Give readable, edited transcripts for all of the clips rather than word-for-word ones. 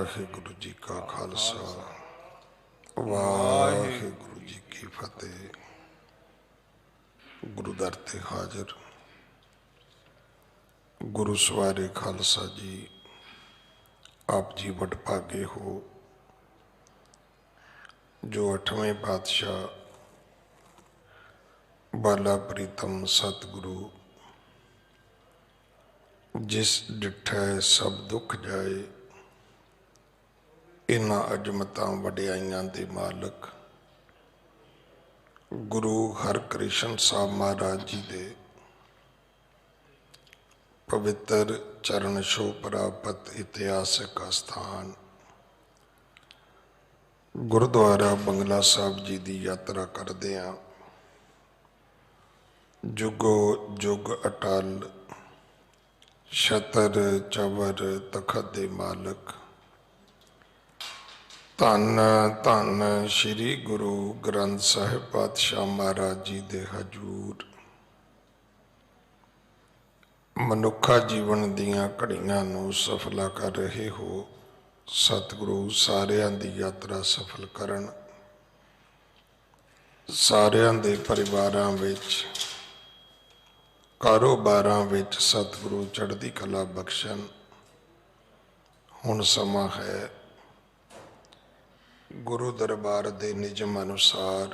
वाहिगुरु जी का खालसा वाहिगुरु जी की फतेह। गुरु दर ते हाजिर गुरु सवारे खालसा जी, आप जी वडभागे हो जो 8वें पातशाह बाला प्रीतम सतगुरु जिस डिठै सब दुख जाए, इन्हां अजमतां वडियाइयां दे मालक गुरु हरकृष्ण साहब महाराज जी दे पवित्र चरण छो प्राप्त इतिहासक स्थान गुरुद्वारा बंगला साहब जी की यात्रा करदे हां। जुगो जुग अटल छतर चवर तखत दे मालक धन धन श्री गुरु ग्रंथ साहिब पातशाह महाराज जी दे हजूर मनुखा जीवन दियां घड़ियां नूं सफला कर रहे हो। सतगुरु सारियां दी यात्रा सफल करन, सारियां दे परिवारां विच कारोबारां विच सतगुरु चढ़दी कला बख्शन। हुण समा है गुरु दरबार दे निजम अनुसार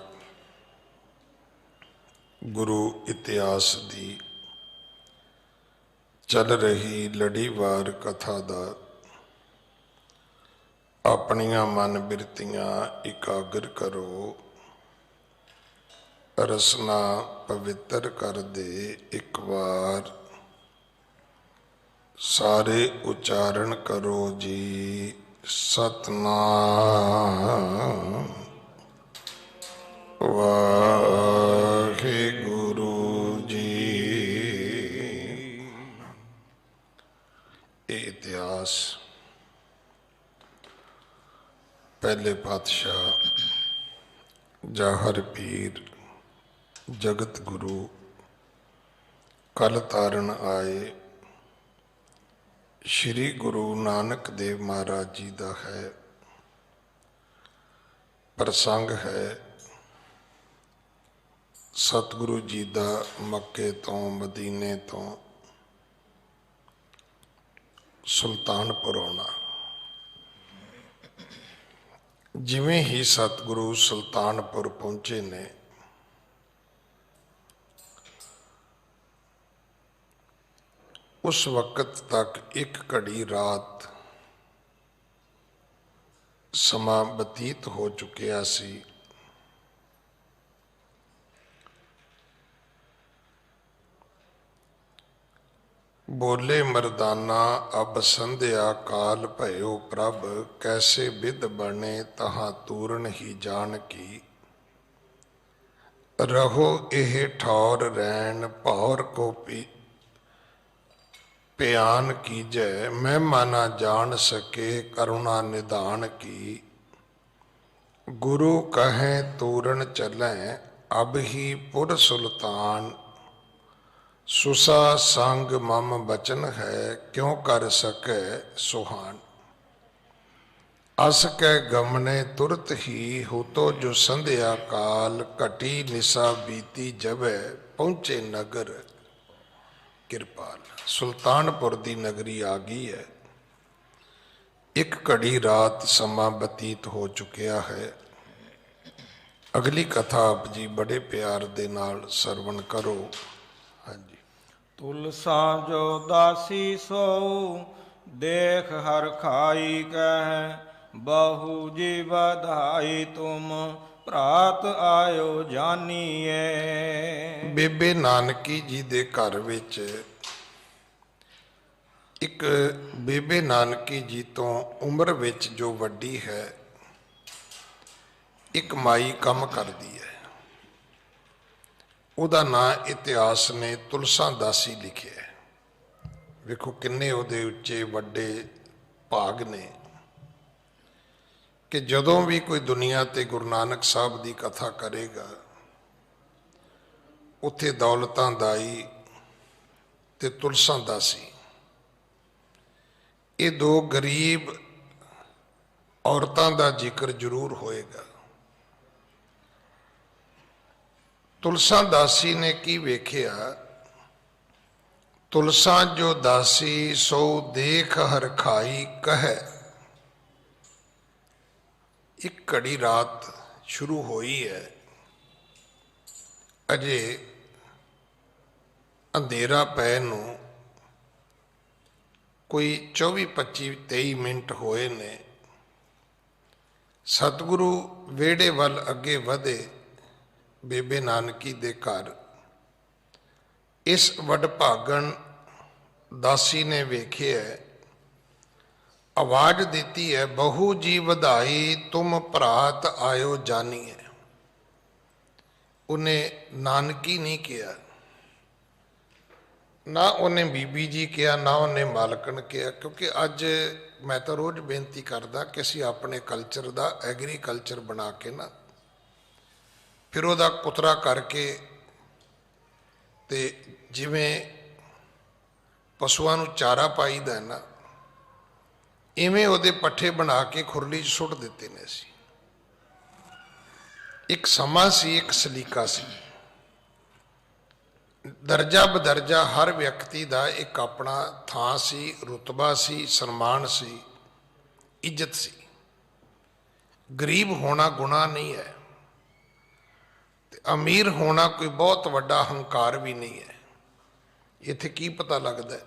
गुरु इतिहास दी चल रही लड़ीवार कथा दा अपनियां मन बिरतियां इकागर करो, रसना पवित्र कर दे एक बार सारे उच्चारण करो जी। सतनाम वाहिगुरु जी। ये इतिहास पहले पातशाह जाहर पीर जगत गुरु कल तारण आए श्री गुरु नानक देव महाराज जी का है। प्रसंग है सतगुरु जी का मक्के तो मदीने तो सुल्तानपुर आना। जिवें ही सतगुरु सुल्तानपुर पहुंचे ने उस वक्त तक एक घड़ी रात समा बतीत हो चुकिया सी। बोले मरदाना अब संध्या काल भयो प्रभ, कैसे विद बने तहां तूरन ही जान की। रहो एह ठौर रैन भौर को प्यान कीजै, महिमा ना जान सके करुणा निधान की। गुरु कहें तूरन चलें अब ही पुर सुल्तान, सुसा संग मम बचन है क्यों कर सके सुहान। अस कै गमने तुरत ही हो तो जो संध्या काल, घटी निशा बीती जबे पहुंचे नगर किरपाल। सुल्तानपुर दी नगरी आ गई है। एक घड़ी रात समा बतीत हो चुकिया है। अगली कथा आप जी बड़े प्यार दे नाल सरवण करो। हाँ जी। तुलसा जो दासी सो देख हर खाई कह, बहु जी बधाई तुम प्रात आयो जानिए। बेबे नानकी जी दे घर विच एक बेबे नानकी जी तो उम्र विच जो वड्डी है, एक माई काम करदी है। उहदा नां इतिहास ने तुलसा दासी लिखे है। वेखो किन्ने उहदे उच्चे वड्डे भाग ने कि जदों भी कोई दुनिया ते गुरु नानक साहब की कथा करेगा उत्थे दौलतां दाई ते तुलसा दासी ये दो गरीब ਔਰਤਾਂ ਦਾ ਜ਼ਿਕਰ ਜ਼ਰੂਰ ਹੋਏਗਾ। ਤੁਲਸਾ ਦਾਸੀ ਨੇ ਕੀ ਵੇਖਿਆ? ਤੁਲਸਾ ਜੋ ਦਾਸੀ ਸੋ ਦੇਖ ਹਰ ਖਾਈ ਕਹੈ। ਇੱਕ ਘੜੀ ਰਾਤ ਸ਼ੁਰੂ ਹੋਈ ਹੈ, ਅਜੇ ਅੰਧੇਰਾ ਪੈ ਨੂੰ ਕੋਈ 24 25 23 ਮਿੰਟ ਹੋਏ ਨੇ। ਸਤਿਗੁਰੂ ਵਿਹੜੇ ਵੱਲ ਅੱਗੇ ਵਧੇ ਬੇਬੇ ਨਾਨਕੀ ਦੇ ਘਰ। ਇਸ ਵਡਭਾਗਣ ਦਾਸੀ ਨੇ ਵੇਖਿਆ, ਆਵਾਜ਼ ਦਿੱਤੀ ਹੈ, ਬਹੂ ਜੀ ਵਧਾਈ ਤੁਮ ਭਰਾਤ ਆਇਓ ਜਾਨੀਏ। ਉਹਨੇ ਨਾਨਕੀ ਨਹੀਂ ਕਿਹਾ, ਨਾ ਉਹਨੇ ਬੀਬੀ ਜੀ ਕਿਹਾ, ਨਾ ਉਹਨੇ ਮਾਲਕਣ ਕਿਹਾ। ਕਿਉਂਕਿ ਅੱਜ ਮੈਂ ਤਾਂ ਰੋਜ਼ ਬੇਨਤੀ ਕਰਦਾ ਕਿ ਅਸੀਂ ਆਪਣੇ ਕਲਚਰ ਦਾ ਐਗਰੀਕਲਚਰ ਬਣਾ ਕੇ ਨਾ ਫਿਰ ਉਹਦਾ ਕੁਤਰਾ ਕਰਕੇ, ਤੇ ਜਿਵੇਂ ਪਸ਼ੂਆਂ ਨੂੰ ਚਾਰਾ ਪਾਈਦਾ ਨਾ, ਇਵੇਂ ਉਹਦੇ ਪੱਠੇ ਬਣਾ ਕੇ ਖੁਰਲੀ 'ਚ ਸੁੱਟ ਦਿੱਤੇ ਨੇ ਅਸੀਂ। ਇੱਕ ਸਮਾਂ ਸੀ, ਇੱਕ ਸਲੀਕਾ ਸੀ। ਦਰਜਾ ਬਦਰਜਾ ਹਰ ਵਿਅਕਤੀ ਦਾ ਇੱਕ ਆਪਣਾ ਥਾਂ ਸੀ, ਰੁਤਬਾ ਸੀ, ਸਨਮਾਨ ਸੀ, ਇੱਜ਼ਤ ਸੀ। ਗਰੀਬ ਹੋਣਾ ਗੁਨਾਹ ਨਹੀਂ ਹੈ, ਤੇ ਅਮੀਰ ਹੋਣਾ ਕੋਈ ਬਹੁਤ ਵੱਡਾ ਹੰਕਾਰ ਵੀ ਨਹੀਂ ਹੈ। ਇੱਥੇ ਕੀ ਪਤਾ ਲੱਗਦਾ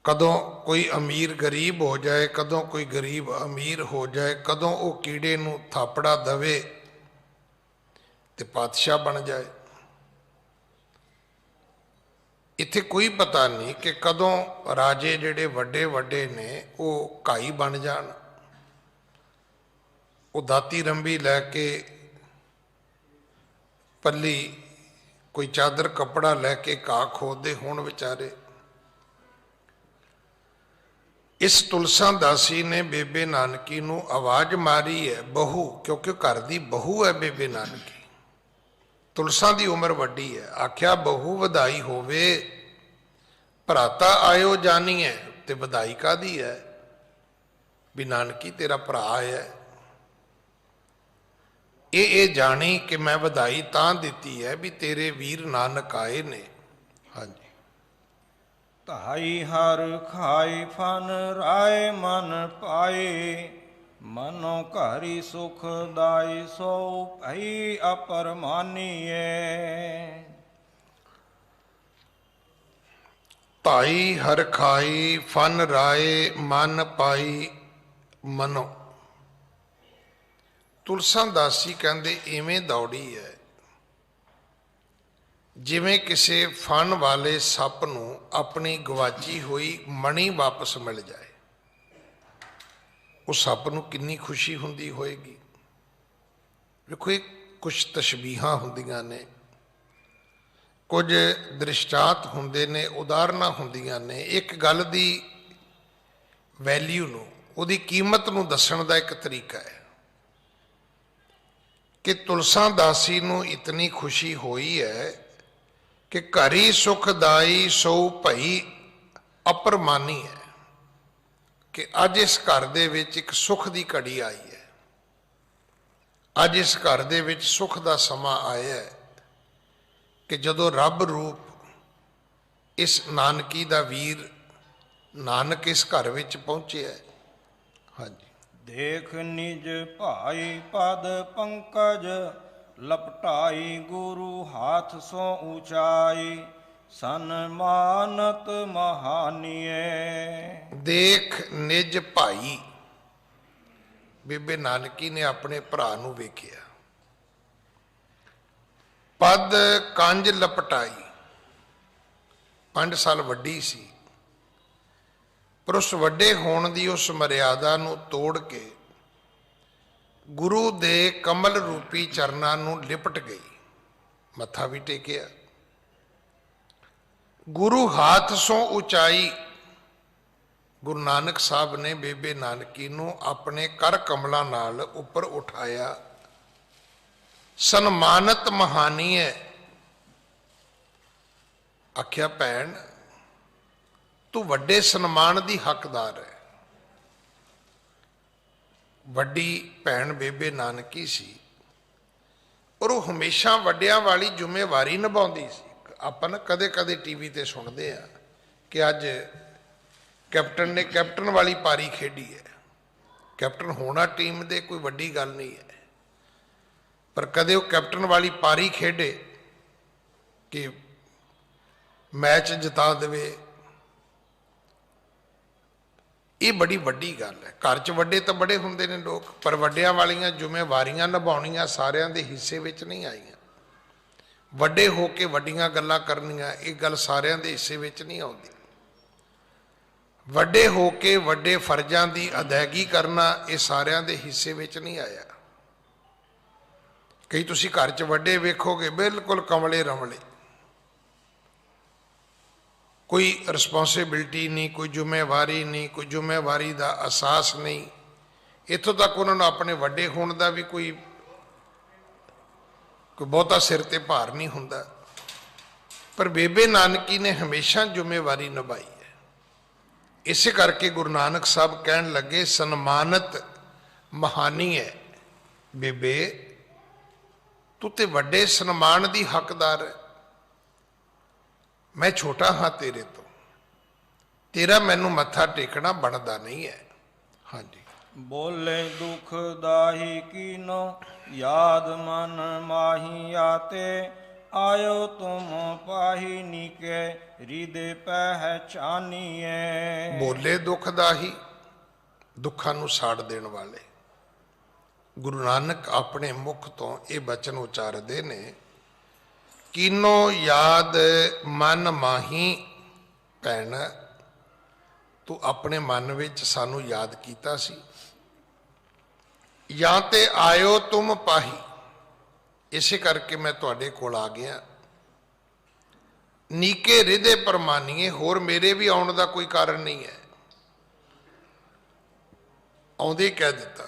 ਕਦੋਂ ਕੋਈ ਅਮੀਰ ਗਰੀਬ ਹੋ ਜਾਏ, ਕਦੋਂ ਕੋਈ ਗਰੀਬ ਅਮੀਰ ਹੋ ਜਾਏ, ਕਦੋਂ ਉਹ ਕੀੜੇ ਨੂੰ ਥਾਪੜਾ ਦਵੇ ਤੇ ਪਾਤਸ਼ਾਹ ਬਣ ਜਾਏ। ਇੱਥੇ ਕੋਈ ਪਤਾ ਨਹੀਂ ਕਿ ਕਦੋਂ ਰਾਜੇ ਜਿਹੜੇ ਵੱਡੇ ਵੱਡੇ ਨੇ ਉਹ ਘਾਈ ਬਣ ਜਾਣ। ਉਹ ਦਾਤੀ ਰੰਬੀ ਲੈ ਕੇ, ਪੱਲੀ ਕੋਈ ਚਾਦਰ ਕੱਪੜਾ ਲੈ ਕੇ ਘਾਹ ਖੋਦਦੇ ਹੋਣ ਵਿਚਾਰੇ। ਇਸ ਤੁਲਸਾ ਦਾਸੀ ਨੇ ਬੇਬੇ ਨਾਨਕੀ ਨੂੰ ਆਵਾਜ਼ ਮਾਰੀ ਹੈ, ਬਹੂ, ਕਿਉਂਕਿ ਘਰ ਦੀ ਬਹੂ ਹੈ ਬੇਬੇ ਨਾਨਕੀ। ਤੁਲਸਾ ਦੀ ਉਮਰ ਵੱਡੀ ਹੈ। ਆਖਿਆ, ਬਹੂ ਵਧਾਈ ਹੋਵੇ, ਭਰਾਤਾ ਆਇਓ ਜਾਨੀਏ। ਤੇ ਵਧਾਈ ਕਾਹਦੀ ਹੈ? ਵੀ ਨਾਨਕੀ ਤੇਰਾ ਭਰਾ ਹੈ। ਇਹ ਜਾਣੀ ਕਿ ਮੈਂ ਵਧਾਈ ਤਾਂ ਦਿੱਤੀ ਹੈ ਵੀ ਤੇਰੇ ਵੀਰ ਨਾਨਕ ਆਏ ਨੇ। ਹਾਂਜੀ। ਧਾਈ ਹਰ ਖਾਈ ਫਨ ਰਾਏ ਮਨ ਪਾਏ, ਮਨੋ ਘਰੀ ਸੁਖ ਦਾਈ ਸੋ ਭਈ ਅਪਰਮਾਨੀਏ। ਧਾਈ ਹਰ ਖਾਈ ਫਨ ਰਾਏ ਮਨ ਪਾਈ ਮਨੋ। ਤੁਲਸਾ ਦਾਸੀ ਕਹਿੰਦੇ ਇਵੇਂ ਦੌੜੀ ਹੈ ਜਿਵੇਂ ਕਿਸੇ ਫਣ ਵਾਲੇ ਸੱਪ ਨੂੰ ਆਪਣੀ ਗਵਾਚੀ ਹੋਈ ਮਣੀ ਵਾਪਸ ਮਿਲ ਜਾਏ। ਉਹ ਸੱਪ ਨੂੰ ਕਿੰਨੀ ਖੁਸ਼ੀ ਹੁੰਦੀ ਹੋਏਗੀ। ਵੇਖੋ, ਇਹ ਕੁਛ ਤਸ਼ਬੀਹਾਂ ਹੁੰਦੀਆਂ ਨੇ, ਕੁਝ ਦ੍ਰਿਸ਼ਟਾਂਤ ਹੁੰਦੇ ਨੇ, ਉਦਾਹਰਨਾਂ ਹੁੰਦੀਆਂ ਨੇ। ਇੱਕ ਗੱਲ ਦੀ ਵੈਲਿਊ ਨੂੰ, ਉਹਦੀ ਕੀਮਤ ਨੂੰ ਦੱਸਣ ਦਾ ਇੱਕ ਤਰੀਕਾ ਹੈ ਕਿ ਤੁਲਸਾ ਦਾਸੀ ਨੂੰ ਇਤਨੀ ਖੁਸ਼ੀ ਹੋਈ ਹੈ ਕਿ ਘਰੀ ਸੁਖਦਾਈ ਸੋ ਭਈ ਅਪਰਮਾਨੀ ਹੈ, ਕਿ ਅੱਜ ਇਸ ਘਰ ਦੇ ਵਿੱਚ ਇੱਕ ਸੁੱਖ ਦੀ ਘੜੀ ਆਈ ਹੈ। ਅੱਜ ਇਸ ਘਰ ਦੇ ਵਿੱਚ ਸੁੱਖ ਦਾ ਸਮਾਂ ਆਇਆ ਹੈ ਕਿ ਜਦੋਂ ਰੱਬ ਰੂਪ ਇਸ ਨਾਨਕੀ ਦਾ ਵੀਰ ਨਾਨਕ ਇਸ ਘਰ ਵਿੱਚ ਪਹੁੰਚਿਆ। ਹਾਂਜੀ। ਦੇਖ ਨਿਜ ਭਾਈ ਪਦ ਪੰਕਜ, ਲਪਟਾਈ ਗੁਰੂ ਹਾਥ ਸੋ ਊਚਾਈ, ਸਨਮਾਨਤ ਮਹਾਨੀਏ। ਦੇਖ ਨਿਜ ਭਾਈ, ਬੇਬੇ ਨਾਨਕੀ ਨੇ ਆਪਣੇ ਭਰਾ ਨੂੰ ਵੇਖਿਆ। ਪਦ ਕੰਜ ਲਪਟਾਈ, 5 ਸਾਲ ਵੱਡੀ ਸੀ, ਪਰ ਉਸ ਵੱਡੇ ਹੋਣ ਦੀ ਉਸ ਮਰਿਆਦਾ ਨੂੰ ਤੋੜ ਕੇ ਗੁਰੂ ਦੇ ਕਮਲ ਰੂਪੀ ਚਰਨਾਂ ਨੂੰ ਲਿਪਟ ਗਈ, ਮੱਥਾ ਵੀ ਟੇਕਿਆ। ਗੁਰੂ ਹਾਥ ਸੋ ਉਚਾਈ, ਗੁਰੂ ਨਾਨਕ ਸਾਹਿਬ ਨੇ ਬੇਬੇ ਨਾਨਕੀ ਨੂੰ ਆਪਣੇ ਕਰ ਕਮਲਾਂ ਨਾਲ ਉੱਪਰ ਉਠਾਇਆ। ਸਨਮਾਨਤ ਮਹਾਨੀਏ, ਆਖਿਆ ਭੈਣ ਤੂੰ ਵੱਡੇ ਸਨਮਾਨ ਦੀ ਹੱਕਦਾਰ ਹੈ। ਵੱਡੀ ਭੈਣ ਬੇਬੇ ਨਾਨਕੀ ਸੀ, ਔਰ ਉਹ ਹਮੇਸ਼ਾ ਵੱਡਿਆਂ ਵਾਲੀ ਜ਼ਿੰਮੇਵਾਰੀ ਨਿਭਾਉਂਦੀ ਸੀ। ਆਪਾਂ ਨਾ ਕਦੇ ਕਦੇ ਟੀਵੀ ਤੇ ਸੁਣਦੇ ਆ ਕਿ ਅੱਜ ਕੈਪਟਨ ਨੇ ਕੈਪਟਨ ਵਾਲੀ ਪਾਰੀ ਖੇਡੀ ਹੈ। ਕੈਪਟਨ ਹੋਣਾ ਟੀਮ ਦੇ ਕੋਈ ਵੱਡੀ ਗੱਲ ਨਹੀਂ ਹੈ, ਪਰ ਕਦੇ ਉਹ ਕੈਪਟਨ ਵਾਲੀ ਪਾਰੀ ਖੇਡੇ ਕਿ ਮੈਚ ਜਿਤਾ ਦੇਵੇ, ਇਹ ਬੜੀ ਵੱਡੀ ਗੱਲ ਹੈ। ਘਰ 'ਚ ਵੱਡੇ ਤਾਂ ਬੜੇ ਹੁੰਦੇ ਨੇ ਲੋਕ, ਪਰ ਵੱਡਿਆਂ ਵਾਲੀਆਂ ਜ਼ਿੰਮੇਵਾਰੀਆਂ ਨਿਭਾਉਣੀਆਂ ਸਾਰਿਆਂ ਦੇ ਹਿੱਸੇ ਵਿੱਚ ਨਹੀਂ ਆਈਆਂ। ਵੱਡੇ ਹੋ ਕੇ ਵੱਡੀਆਂ ਗੱਲਾਂ ਕਰਨੀਆਂ, ਇਹ ਗੱਲ ਸਾਰਿਆਂ ਦੇ ਹਿੱਸੇ ਵਿੱਚ ਨਹੀਂ ਆਉਂਦੀ। ਵੱਡੇ ਹੋ ਕੇ ਵੱਡੇ ਫਰਜ਼ਾਂ ਦੀ ਅਦਾਇਗੀ ਕਰਨਾ, ਇਹ ਸਾਰਿਆਂ ਦੇ ਹਿੱਸੇ ਵਿੱਚ ਨਹੀਂ ਆਇਆ। ਕਈ ਤੁਸੀਂ ਘਰ 'ਚ ਵੱਡੇ ਵੇਖੋਗੇ ਬਿਲਕੁਲ ਕਮਲੇ ਰਮਲੇ, ਕੋਈ ਰਿਸਪੌਂਸਿਬਿਲਟੀ ਨਹੀਂ, ਕੋਈ ਜ਼ਿੰਮੇਵਾਰੀ ਨਹੀਂ, ਕੋਈ ਜ਼ਿੰਮੇਵਾਰੀ ਦਾ ਅਹਿਸਾਸ ਨਹੀਂ। ਇੱਥੋਂ ਤੱਕ ਉਹਨਾਂ ਨੂੰ ਆਪਣੇ ਵੱਡੇ ਹੋਣ ਦਾ ਵੀ ਕੋਈ ਬਹੁਤਾ ਸਿਰ ਤੇ ਭਾਰ ਨਹੀਂ ਹੁੰਦਾ। ਪਰ ਬੇਬੇ ਨਾਨਕੀ ਨੇ ਹਮੇਸ਼ਾ ਜ਼ਿੰਮੇਵਾਰੀ ਨਿਭਾਈ ਹੈ। ਇਸੇ ਕਰਕੇ ਗੁਰੂ ਨਾਨਕ ਸਾਹਿਬ ਕਹਿਣ ਲੱਗੇ, ਸਨਮਾਨਿਤ ਮਹਾਨੀ ਹੈ ਬੇਬੇ, ਤੂੰ ਤੇ ਵੱਡੇ ਸਨਮਾਨ ਦੀ ਹੱਕਦਾਰ ਹੈ। ਮੈਂ ਛੋਟਾ ਹਾਂ ਤੇਰੇ ਤੋਂ, ਤੇਰਾ ਮੈਨੂੰ ਮੱਥਾ ਟੇਕਣਾ ਬਣਦਾ ਨਹੀਂ ਹੈ। ਹਾਂਜੀ। ਬੋਲੇ ਦੁਖ ਦਾਹੀ ਕੀਨੋ, ਯਾਦ ਮਨ ਮਾਹੀ ਆਤੇ, ਆਇਓ ਤੁਮ ਪਾਹੀ ਨੀਕੇ, ਹਿਰਦੇ ਪਹਿਚਾਨੀਏ। ਬੋਲੇ ਦੁੱਖ ਦਾਹੀ, ਦੁੱਖਾਂ ਨੂੰ ਸਾੜ ਦੇਣ ਵਾਲੇ। ਗੁਰੂ ਨਾਨਕ ਆਪਣੇ ਮੁਖ ਤੋਂ ਇਹ ਬਚਨ ਉਚਾਰਦੇ ਨੇ, ਕੀਨੋ ਯਾਦ ਮਨ ਮਾਹੀ। ਭੈਣ, ਤੂੰ ਆਪਣੇ ਮਨ ਵਿੱਚ ਸਾਨੂੰ ਯਾਦ ਕੀਤਾ ਸੀ। ਜਾਂ ਤੇ ਆਇਓ ਤੁਮ ਪਾਹੀ, ਇਸੇ ਕਰਕੇ ਮੈਂ ਤੁਹਾਡੇ ਕੋਲ ਆ ਗਿਆ। ਨੀਕੇ ਹਿਰਦੇ ਪਰਮਾਨੀਏ, ਹੋਰ ਮੇਰੇ ਵੀ ਆਉਣ ਦਾ ਕੋਈ ਕਾਰਨ ਨਹੀਂ ਹੈ। ਆਉਂਦੇ ਕਹਿ ਦਿੱਤਾ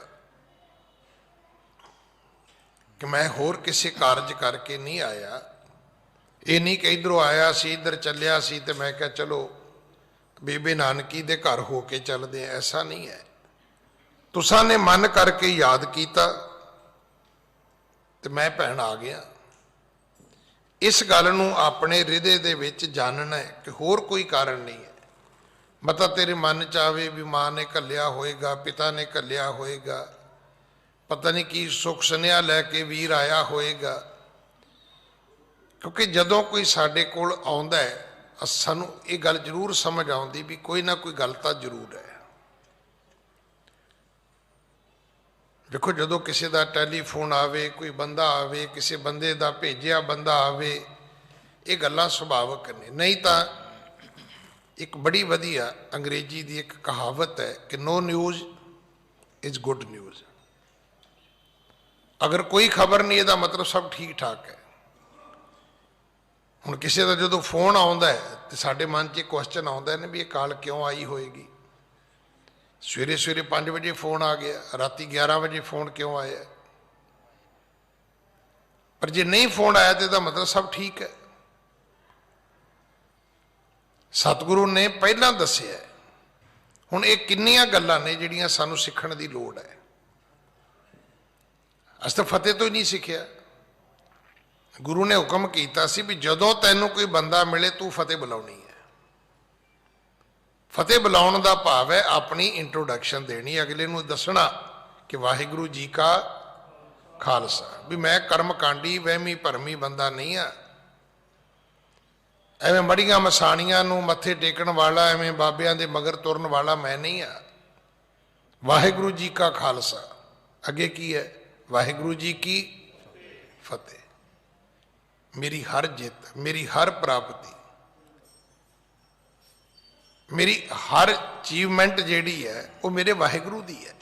ਕਿ ਮੈਂ ਹੋਰ ਕਿਸੇ ਕਾਰਜ ਕਰਕੇ ਨਹੀਂ ਆਇਆ। ਇਹ ਨਹੀਂ ਕਿ ਇੱਧਰੋਂ ਆਇਆ ਸੀ, ਇੱਧਰ ਚੱਲਿਆ ਸੀ ਤੇ ਮੈਂ ਕਿਹਾ ਚਲੋ ਬੇਬੇ ਨਾਨਕੀ ਦੇ ਘਰ ਹੋ ਕੇ ਚੱਲਦੇ ਆ, ਐਸਾ ਨਹੀਂ ਹੈ। ਤੁਸਾਂ ਨੇ ਮਨ ਕਰਕੇ ਯਾਦ ਕੀਤਾ ਤੇ ਮੈਂ ਭੈਣ ਆ ਗਿਆ। ਇਸ ਗੱਲ ਨੂੰ ਆਪਣੇ ਹਿਰਦੇ ਦੇ ਵਿੱਚ ਜਾਣਨਾ ਹੈ ਕਿ ਹੋਰ ਕੋਈ ਕਾਰਨ ਨਹੀਂ ਹੈ। ਮਤਲਬ ਤੇਰੇ ਮਨ 'ਚ ਆਵੇ ਵੀ ਮਾਂ ਨੇ ਘੱਲਿਆ ਹੋਏਗਾ, ਪਿਤਾ ਨੇ ਘੱਲਿਆ ਹੋਏਗਾ, ਪਤਾ ਨਹੀਂ ਕੀ ਸੁੱਖ ਸੁਨੇਹਾ ਲੈ ਕੇ ਵੀਰ ਆਇਆ ਹੋਏਗਾ। ਕਿਉਂਕਿ ਜਦੋਂ ਕੋਈ ਸਾਡੇ ਕੋਲ ਆਉਂਦਾ ਹੈ, ਸਾਨੂੰ ਇਹ ਗੱਲ ਜ਼ਰੂਰ ਸਮਝ ਆਉਂਦੀ ਵੀ ਕੋਈ ਨਾ ਕੋਈ ਗੱਲ ਤਾਂ ਜ਼ਰੂਰ ਹੈ। ਦੇਖੋ, ਜਦੋਂ ਕਿਸੇ ਦਾ ਟੈਲੀਫੋਨ ਆਵੇ, ਕੋਈ ਬੰਦਾ ਆਵੇ, ਕਿਸੇ ਬੰਦੇ ਦਾ ਭੇਜਿਆ ਬੰਦਾ ਆਵੇ, ਇਹ ਗੱਲਾਂ ਸੁਭਾਵਿਕ ਨੇ। ਨਹੀਂ ਤਾਂ ਇੱਕ ਬੜੀ ਵਧੀਆ ਅੰਗਰੇਜ਼ੀ ਦੀ ਇੱਕ ਕਹਾਵਤ ਹੈ ਕਿ ਨੋ ਨਿਊਜ਼ ਇਜ਼ ਗੁੱਡ ਨਿਊਜ਼। ਅਗਰ ਕੋਈ ਖਬਰ ਨਹੀਂ, ਇਹਦਾ ਮਤਲਬ ਸਭ ਠੀਕ ਠਾਕ ਹੈ। ਹੁਣ ਕਿਸੇ ਦਾ ਜਦੋਂ ਫੋਨ ਆਉਂਦਾ ਹੈ ਤੇ ਸਾਡੇ ਮਨ 'ਚ ਕੁਐਸਚਨ ਆਉਂਦਾ ਨੇ ਵੀ ਇਹ ਕਾਲ ਕਿਉਂ ਆਈ ਹੋਏਗੀ। ਸਵੇਰੇ ਸਵੇਰੇ 5 ਵਜੇ ਫੋਨ ਆ ਗਿਆ, ਰਾਤੀ 11 ਵਜੇ ਫੋਨ ਕਿਉਂ ਆਇਆ। ਪਰ ਜੇ ਨਹੀਂ ਫੋਨ ਆਇਆ ਤੇ ਇਹਦਾ ਮਤਲਬ ਸਭ ਠੀਕ ਹੈ। ਸਤਿਗੁਰੂ ਨੇ ਪਹਿਲਾਂ ਦੱਸਿਆ। ਹੁਣ ਇਹ ਕਿੰਨੀਆਂ ਗੱਲਾਂ ਨੇ ਜਿਹੜੀਆਂ ਸਾਨੂੰ ਸਿੱਖਣ ਦੀ ਲੋੜ ਹੈ। ਅਸੀਂ ਤਾਂ ਫਤਿਹ ਤੋਂ ਹੀ ਨਹੀਂ ਸਿੱਖਿਆ। ਗੁਰੂ ਨੇ ਹੁਕਮ ਕੀਤਾ ਸੀ ਵੀ ਜਦੋਂ ਤੈਨੂੰ ਕੋਈ ਬੰਦਾ ਮਿਲੇ ਤੂੰ ਫਤਿਹ ਬੁਲਾਉਣੀ ਹੈ। ਫਤਿਹ ਬੁਲਾਉਣ ਦਾ ਭਾਵ ਹੈ ਆਪਣੀ ਇੰਟਰੋਡਕਸ਼ਨ ਦੇਣੀ, ਅਗਲੇ ਨੂੰ ਦੱਸਣਾ ਕਿ ਵਾਹਿਗੁਰੂ ਜੀ ਕਾ ਖਾਲਸਾ, ਵੀ ਮੈਂ ਕਰਮਕਾਂਡੀ ਵਹਿਮੀ ਭਰਮੀ ਬੰਦਾ ਨਹੀਂ ਆ। ਐਵੇਂ ਮੜੀਆਂ ਮਸਾਣੀਆਂ ਨੂੰ ਮੱਥੇ ਟੇਕਣ ਵਾਲਾ, ਐਵੇਂ ਬਾਬਿਆਂ ਦੇ ਮਗਰ ਤੁਰਨ ਵਾਲਾ ਮੈਂ ਨਹੀਂ ਆ। ਵਾਹਿਗੁਰੂ ਜੀ ਕਾ ਖਾਲਸਾ, ਅੱਗੇ ਕੀ ਹੈ? ਵਾਹਿਗੁਰੂ ਜੀ ਕੀ ਫਤਿਹ। ਮੇਰੀ ਹਰ ਜਿੱਤ, ਮੇਰੀ ਹਰ ਪ੍ਰਾਪਤੀ, ਮੇਰੀ ਹਰ ਅਚੀਵਮੈਂਟ ਜਿਹੜੀ ਹੈ ਉਹ ਮੇਰੇ ਵਾਹਿਗੁਰੂ ਦੀ ਹੈ।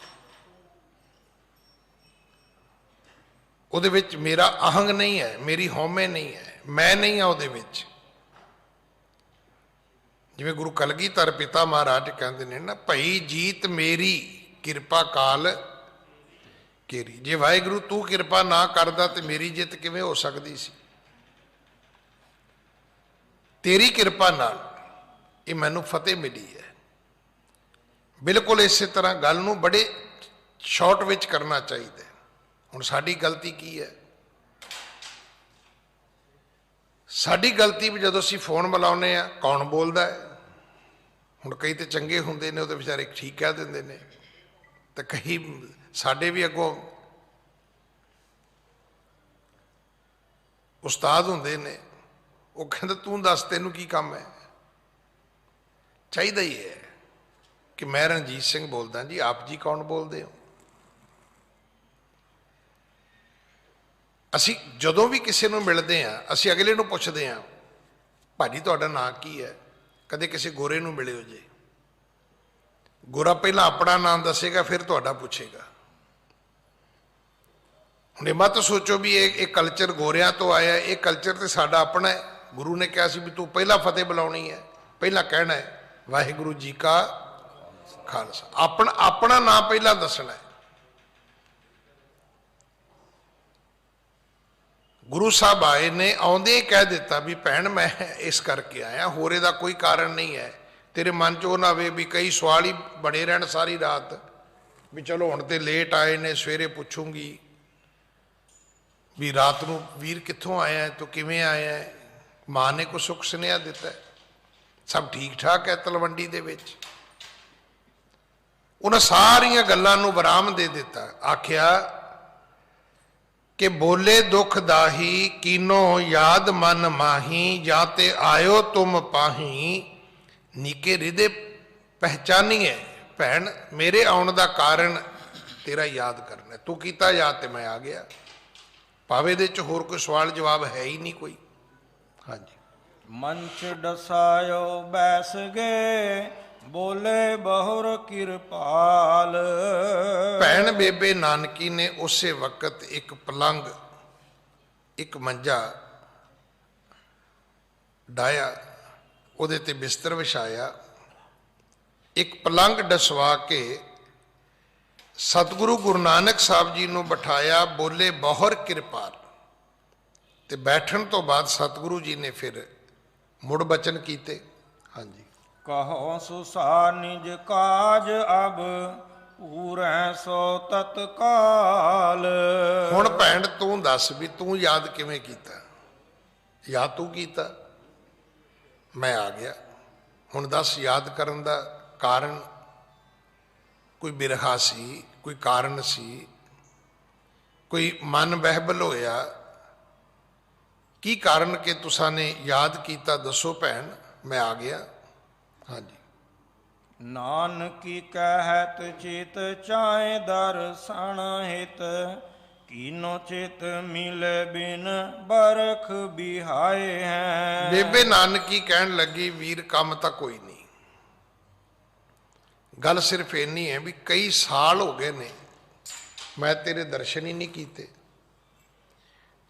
ਉਹਦੇ ਵਿੱਚ ਮੇਰਾ ਅਹੰਗ ਨਹੀਂ ਹੈ, ਮੇਰੀ ਹਉਮੈ ਨਹੀਂ ਹੈ, ਮੈਂ ਨਹੀਂ ਆ ਉਹਦੇ ਵਿੱਚ। ਜਿਵੇਂ ਗੁਰੂ ਕਲਗੀਧਰ ਪਿਤਾ ਮਹਾਰਾਜ ਕਹਿੰਦੇ ਨੇ ਨਾ, ਭਈ ਜੀਤ ਮੇਰੀ ਕਿਰਪਾ ਕਾਲ ਕੇਰੀ। ਜੇ ਵਾਹਿਗੁਰੂ ਤੂੰ ਕਿਰਪਾ ਨਾ ਕਰਦਾ ਤੇ ਮੇਰੀ ਜਿੱਤ ਕਿਵੇਂ ਹੋ ਸਕਦੀ ਸੀ। ਤੇਰੀ ਕਿਰਪਾ ਨਾਲ ਇਹ ਮੈਨੂੰ ਫਤਿਹ ਮਿਲੀ ਹੈ। ਬਿਲਕੁਲ ਇਸੇ ਤਰ੍ਹਾਂ ਗੱਲ ਨੂੰ ਬੜੇ ਸ਼ਾਰਟ ਵਿੱਚ ਕਰਨਾ ਚਾਹੀਦਾ। ਹੁਣ ਸਾਡੀ ਗਲਤੀ ਕੀ ਹੈ? ਸਾਡੀ ਗਲਤੀ ਵੀ ਜਦੋਂ ਅਸੀਂ ਫੋਨ ਮਿਲਾਉਂਦੇ ਆ, ਕੌਣ ਬੋਲਦਾ ਹੈ? ਹੁਣ ਕਈ ਤੇ ਚੰਗੇ ਹੁੰਦੇ ਨੇ, ਉਹ ਤੇ ਵਿਚਾਰੇ ਠੀਕ ਕਹਿ ਦਿੰਦੇ ਨੇ, ਤੇ ਕਈ ਸਾਡੇ ਵੀ ਅੱਗੋਂ ਉਸਤਾਦ ਹੁੰਦੇ ਨੇ, ਉਹ ਕਹਿੰਦੇ ਤੂੰ ਦੱਸ ਤੈਨੂੰ ਕੀ ਕੰਮ ਹੈ। ਚਾਹੀਦਾ ਹੀ ਹੈ ਕਿ ਮੈਂ ਰਣਜੀਤ ਸਿੰਘ ਬੋਲਦਾ ਜੀ, ਆਪ ਜੀ ਕੌਣ ਬੋਲਦੇ ਹੋ? ਅਸੀਂ ਜਦੋਂ ਵੀ ਕਿਸੇ ਨੂੰ ਮਿਲਦੇ ਹਾਂ, ਅਸੀਂ ਅਗਲੇ ਨੂੰ ਪੁੱਛਦੇ ਹਾਂ, ਭਾਜੀ ਤੁਹਾਡਾ ਨਾਂ ਕੀ ਹੈ? ਕਦੇ ਕਿਸੇ ਗੋਰੇ ਨੂੰ ਮਿਲੇ ਹੋ ਜੇ, ਗੋਰਾ ਪਹਿਲਾਂ ਆਪਣਾ ਨਾਮ ਦੱਸੇਗਾ, ਫਿਰ ਤੁਹਾਡਾ ਪੁੱਛੇਗਾ। ਹੁਣ ਇਹ ਮਤ ਸੋਚੋ ਵੀ ਇਹ ਕਲਚਰ ਗੋਰਿਆਂ ਤੋਂ ਆਇਆ, ਇਹ ਕਲਚਰ ਤੇ ਸਾਡਾ ਆਪਣਾ ਹੈ। ਗੁਰੂ ਨੇ ਕਿਹਾ ਸੀ ਵੀ ਤੂੰ ਪਹਿਲਾਂ ਫਤਿਹ ਬੁਲਾਉਣੀ ਹੈ, ਪਹਿਲਾਂ ਕਹਿਣਾ ਹੈ ਵਾਹਿਗੁਰੂ ਜੀ ਕਾ ਖਾਲਸਾ, ਆਪਣਾ ਨਾਮ ਪਹਿਲਾਂ ਦੱਸਣਾ ਹੈ। ਗੁਰੂ ਸਾਹਿਬ ਆਏ ਨੇ, ਆਉਂਦੇ ਹੀ ਕਹਿ ਦਿੱਤਾ ਵੀ ਭੈਣ ਮੈਂ ਇਸ ਕਰਕੇ ਆਇਆ, ਹੋਰ ਇਹਦਾ ਕੋਈ ਕਾਰਨ ਨਹੀਂ ਹੈ। ਤੇਰੇ ਮਨ 'ਚ ਉਹ ਨਾ ਹੋਵੇ ਵੀ ਕਈ ਸਵਾਲ ਹੀ ਬਣੇ ਰਹਿਣ ਸਾਰੀ ਰਾਤ ਵੀ ਚਲੋ ਹੁਣ ਤੇ ਲੇਟ ਆਏ ਨੇ, ਸਵੇਰੇ ਪੁੱਛੂੰਗੀ ਵੀ ਰਾਤ ਨੂੰ ਵੀਰ ਕਿੱਥੋਂ ਆਇਆ, ਤੂੰ ਕਿਵੇਂ ਆਇਆ, ਮਾਂ ਨੇ ਕੋਈ ਸੁੱਖ ਸੁਨੇਹਾ ਦਿੱਤਾ, ਸਭ ਠੀਕ ਠਾਕ ਹੈ ਤਲਵੰਡੀ ਦੇ ਵਿੱਚ। ਉਹਨਾਂ ਸਾਰੀਆਂ ਗੱਲਾਂ ਨੂੰ ਵਿਰਾਮ ਦੇ ਦਿੱਤਾ। ਆਖਿਆ ਕਿ ਬੋਲੇ ਦੁਖ ਦਾਹੀ ਕੀਨੋ ਯਾਦ ਮਨ ਮਾਹੀ, ਜਾਂ ਤੇ ਆਇਓ ਤੁਮ ਪਾਹੀ ਨੀਕੇ ਹਿਰਦੇ ਪਹਿਚਾਨੀਏ। ਭੈਣ ਮੇਰੇ ਆਉਣ ਦਾ ਕਾਰਨ ਤੇਰਾ ਯਾਦ ਕਰਨਾ, ਤੂੰ ਕੀਤਾ ਯਾਦ ਤੇ ਮੈਂ ਆ ਗਿਆ। ਭਾਵੇਂ ਦੇ ਚ ਹੋਰ ਕੋਈ ਸਵਾਲ ਜਵਾਬ ਹੈ ਹੀ ਨਹੀਂ ਕੋਈ। ਹਾਂਜੀ। ਮੰਚ ਡਸਾਇਓ ਬੈਸ ਗਏ, ਬੋਲੇ ਬਹੁਰ ਕਿਰਪਾਲ। ਭੈਣ ਬੇਬੇ ਨਾਨਕੀ ਨੇ ਉਸੇ ਵਕਤ ਇੱਕ ਪਲੰਗ, ਇੱਕ ਮੰਜਾ ਡਾਇਆ, ਉਹਦੇ ਤੇ ਬਿਸਤਰ ਵਿਛਾਇਆ, ਇੱਕ ਪਲੰਗ ਡਸਵਾ ਕੇ ਸਤਿਗੁਰੂ ਗੁਰੂ ਨਾਨਕ ਸਾਹਿਬ ਜੀ ਨੂੰ ਬਿਠਾਇਆ। ਬੋਲੇ ਬਹੁਰ ਕਿਰਪਾਲ। ਤੇ ਬੈਠਣ ਤੋਂ ਬਾਅਦ ਸਤਿਗੁਰੂ ਜੀ ਨੇ ਫਿਰ ਮੁੜ ਬਚਨ ਕੀਤੇ। ਹਾਂਜੀ। ਕਹੋ ਸੁਸਾ ਨਿਜ ਕਾਜ ਅਬ ਪੂਰੈ ਸੋ ਤਤਕਾਲ। ਹੁਣ ਭੈਣ ਤੂੰ ਦੱਸ ਵੀ ਤੂੰ ਯਾਦ ਕਿਵੇਂ ਕੀਤਾ? ਯਾਦ ਤੂੰ ਕੀਤਾ, ਮੈਂ ਆ ਗਿਆ। ਹੁਣ ਦੱਸ ਯਾਦ ਕਰਨ ਦਾ ਕਾਰਨ ਕੋਈ ਬਿਰਹਾ ਸੀ, ਕੋਈ ਕਾਰਨ ਸੀ, ਕੋਈ ਮਨ ਬਹਿਬਲ ਹੋਇਆ, ਕੀ ਕਾਰਨ ਕਿ ਤੁਸਾਂ ਨੇ ਯਾਦ ਕੀਤਾ? ਦੱਸੋ ਭੈਣ, ਮੈਂ ਆ ਗਿਆ। ਹਾਂਜੀ। ਨਾਨਕੀ ਕਹਿਤ ਚਿਤ ਚਾਹੇ ਦਰਸਨ ਹਿਤ, ਕੀਨੋ ਚਿਤ ਮਿਲੇ ਬਿਨ ਬਰਖ ਬਿਹਾਏ ਹੈ। ਬੇਬੇ ਨਾਨਕੀ ਕਹਿਣ ਲੱਗੀ ਵੀਰ ਕੰਮ ਤਾਂ ਕੋਈ ਨਹੀਂ, ਗੱਲ ਸਿਰਫ ਇੰਨੀ ਹੈ ਵੀ ਕਈ ਸਾਲ ਹੋ ਗਏ ਨੇ ਮੈਂ ਤੇਰੇ ਦਰਸ਼ਨ ਹੀ ਨਹੀਂ ਕੀਤੇ।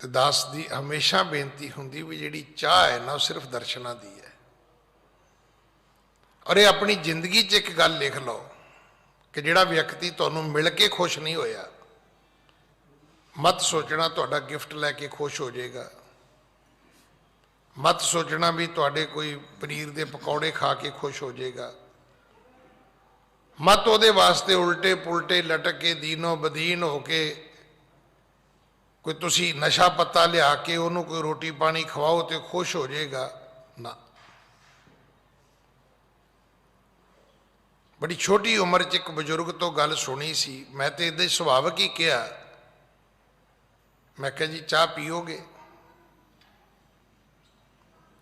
ਤੇ ਦਾਸ ਦੀ ਹਮੇਸ਼ਾ ਬੇਨਤੀ ਹੁੰਦੀ ਵੀ ਜਿਹੜੀ ਚਾਹ ਹੈ ਨਾ, ਉਹ ਸਿਰਫ ਦਰਸ਼ਨਾਂ ਦੀ ਹੈ। ਔਰ ਇਹ ਆਪਣੀ ਜ਼ਿੰਦਗੀ 'ਚ ਇੱਕ ਗੱਲ ਲਿਖ ਲਓ ਕਿ ਜਿਹੜਾ ਵਿਅਕਤੀ ਤੁਹਾਨੂੰ ਮਿਲ ਕੇ ਖੁਸ਼ ਨਹੀਂ ਹੋਇਆ, ਮਤ ਸੋਚਣਾ ਤੁਹਾਡਾ ਗਿਫਟ ਲੈ ਕੇ ਖੁਸ਼ ਹੋ ਜਾਏਗਾ। ਮਤ ਸੋਚਣਾ ਵੀ ਤੁਹਾਡੇ ਕੋਈ ਪਨੀਰ ਦੇ ਪਕੌੜੇ ਖਾ ਕੇ ਖੁਸ਼ ਹੋ ਜਾਏਗਾ। ਮਤ ਉਹਦੇ ਵਾਸਤੇ ਉਲਟੇ ਪੁਲਟੇ ਲਟਕ ਕੇ ਦੀਨੋ ਬਦੀਨ ਹੋ ਕੇ ਕੋਈ ਤੁਸੀਂ ਨਸ਼ਾ ਪੱਤਾ ਲਿਆ ਕੇ ਉਹਨੂੰ ਕੋਈ ਰੋਟੀ ਪਾਣੀ ਖਵਾਓ ਤੇ ਖੁਸ਼ ਹੋ ਜਾਏਗਾ। ਨਾ, ਬੜੀ ਛੋਟੀ ਉਮਰ 'ਚ ਇੱਕ ਬਜ਼ੁਰਗ ਤੋਂ ਗੱਲ ਸੁਣੀ ਸੀ, ਮੈਂ ਤੇ ਇਹਦੇ ਸੁਭਾਵਕ ਹੀ ਕਿਹਾ, ਮੈਂ ਕਿਹਾ ਜੀ ਚਾਹ ਪੀਓਗੇ?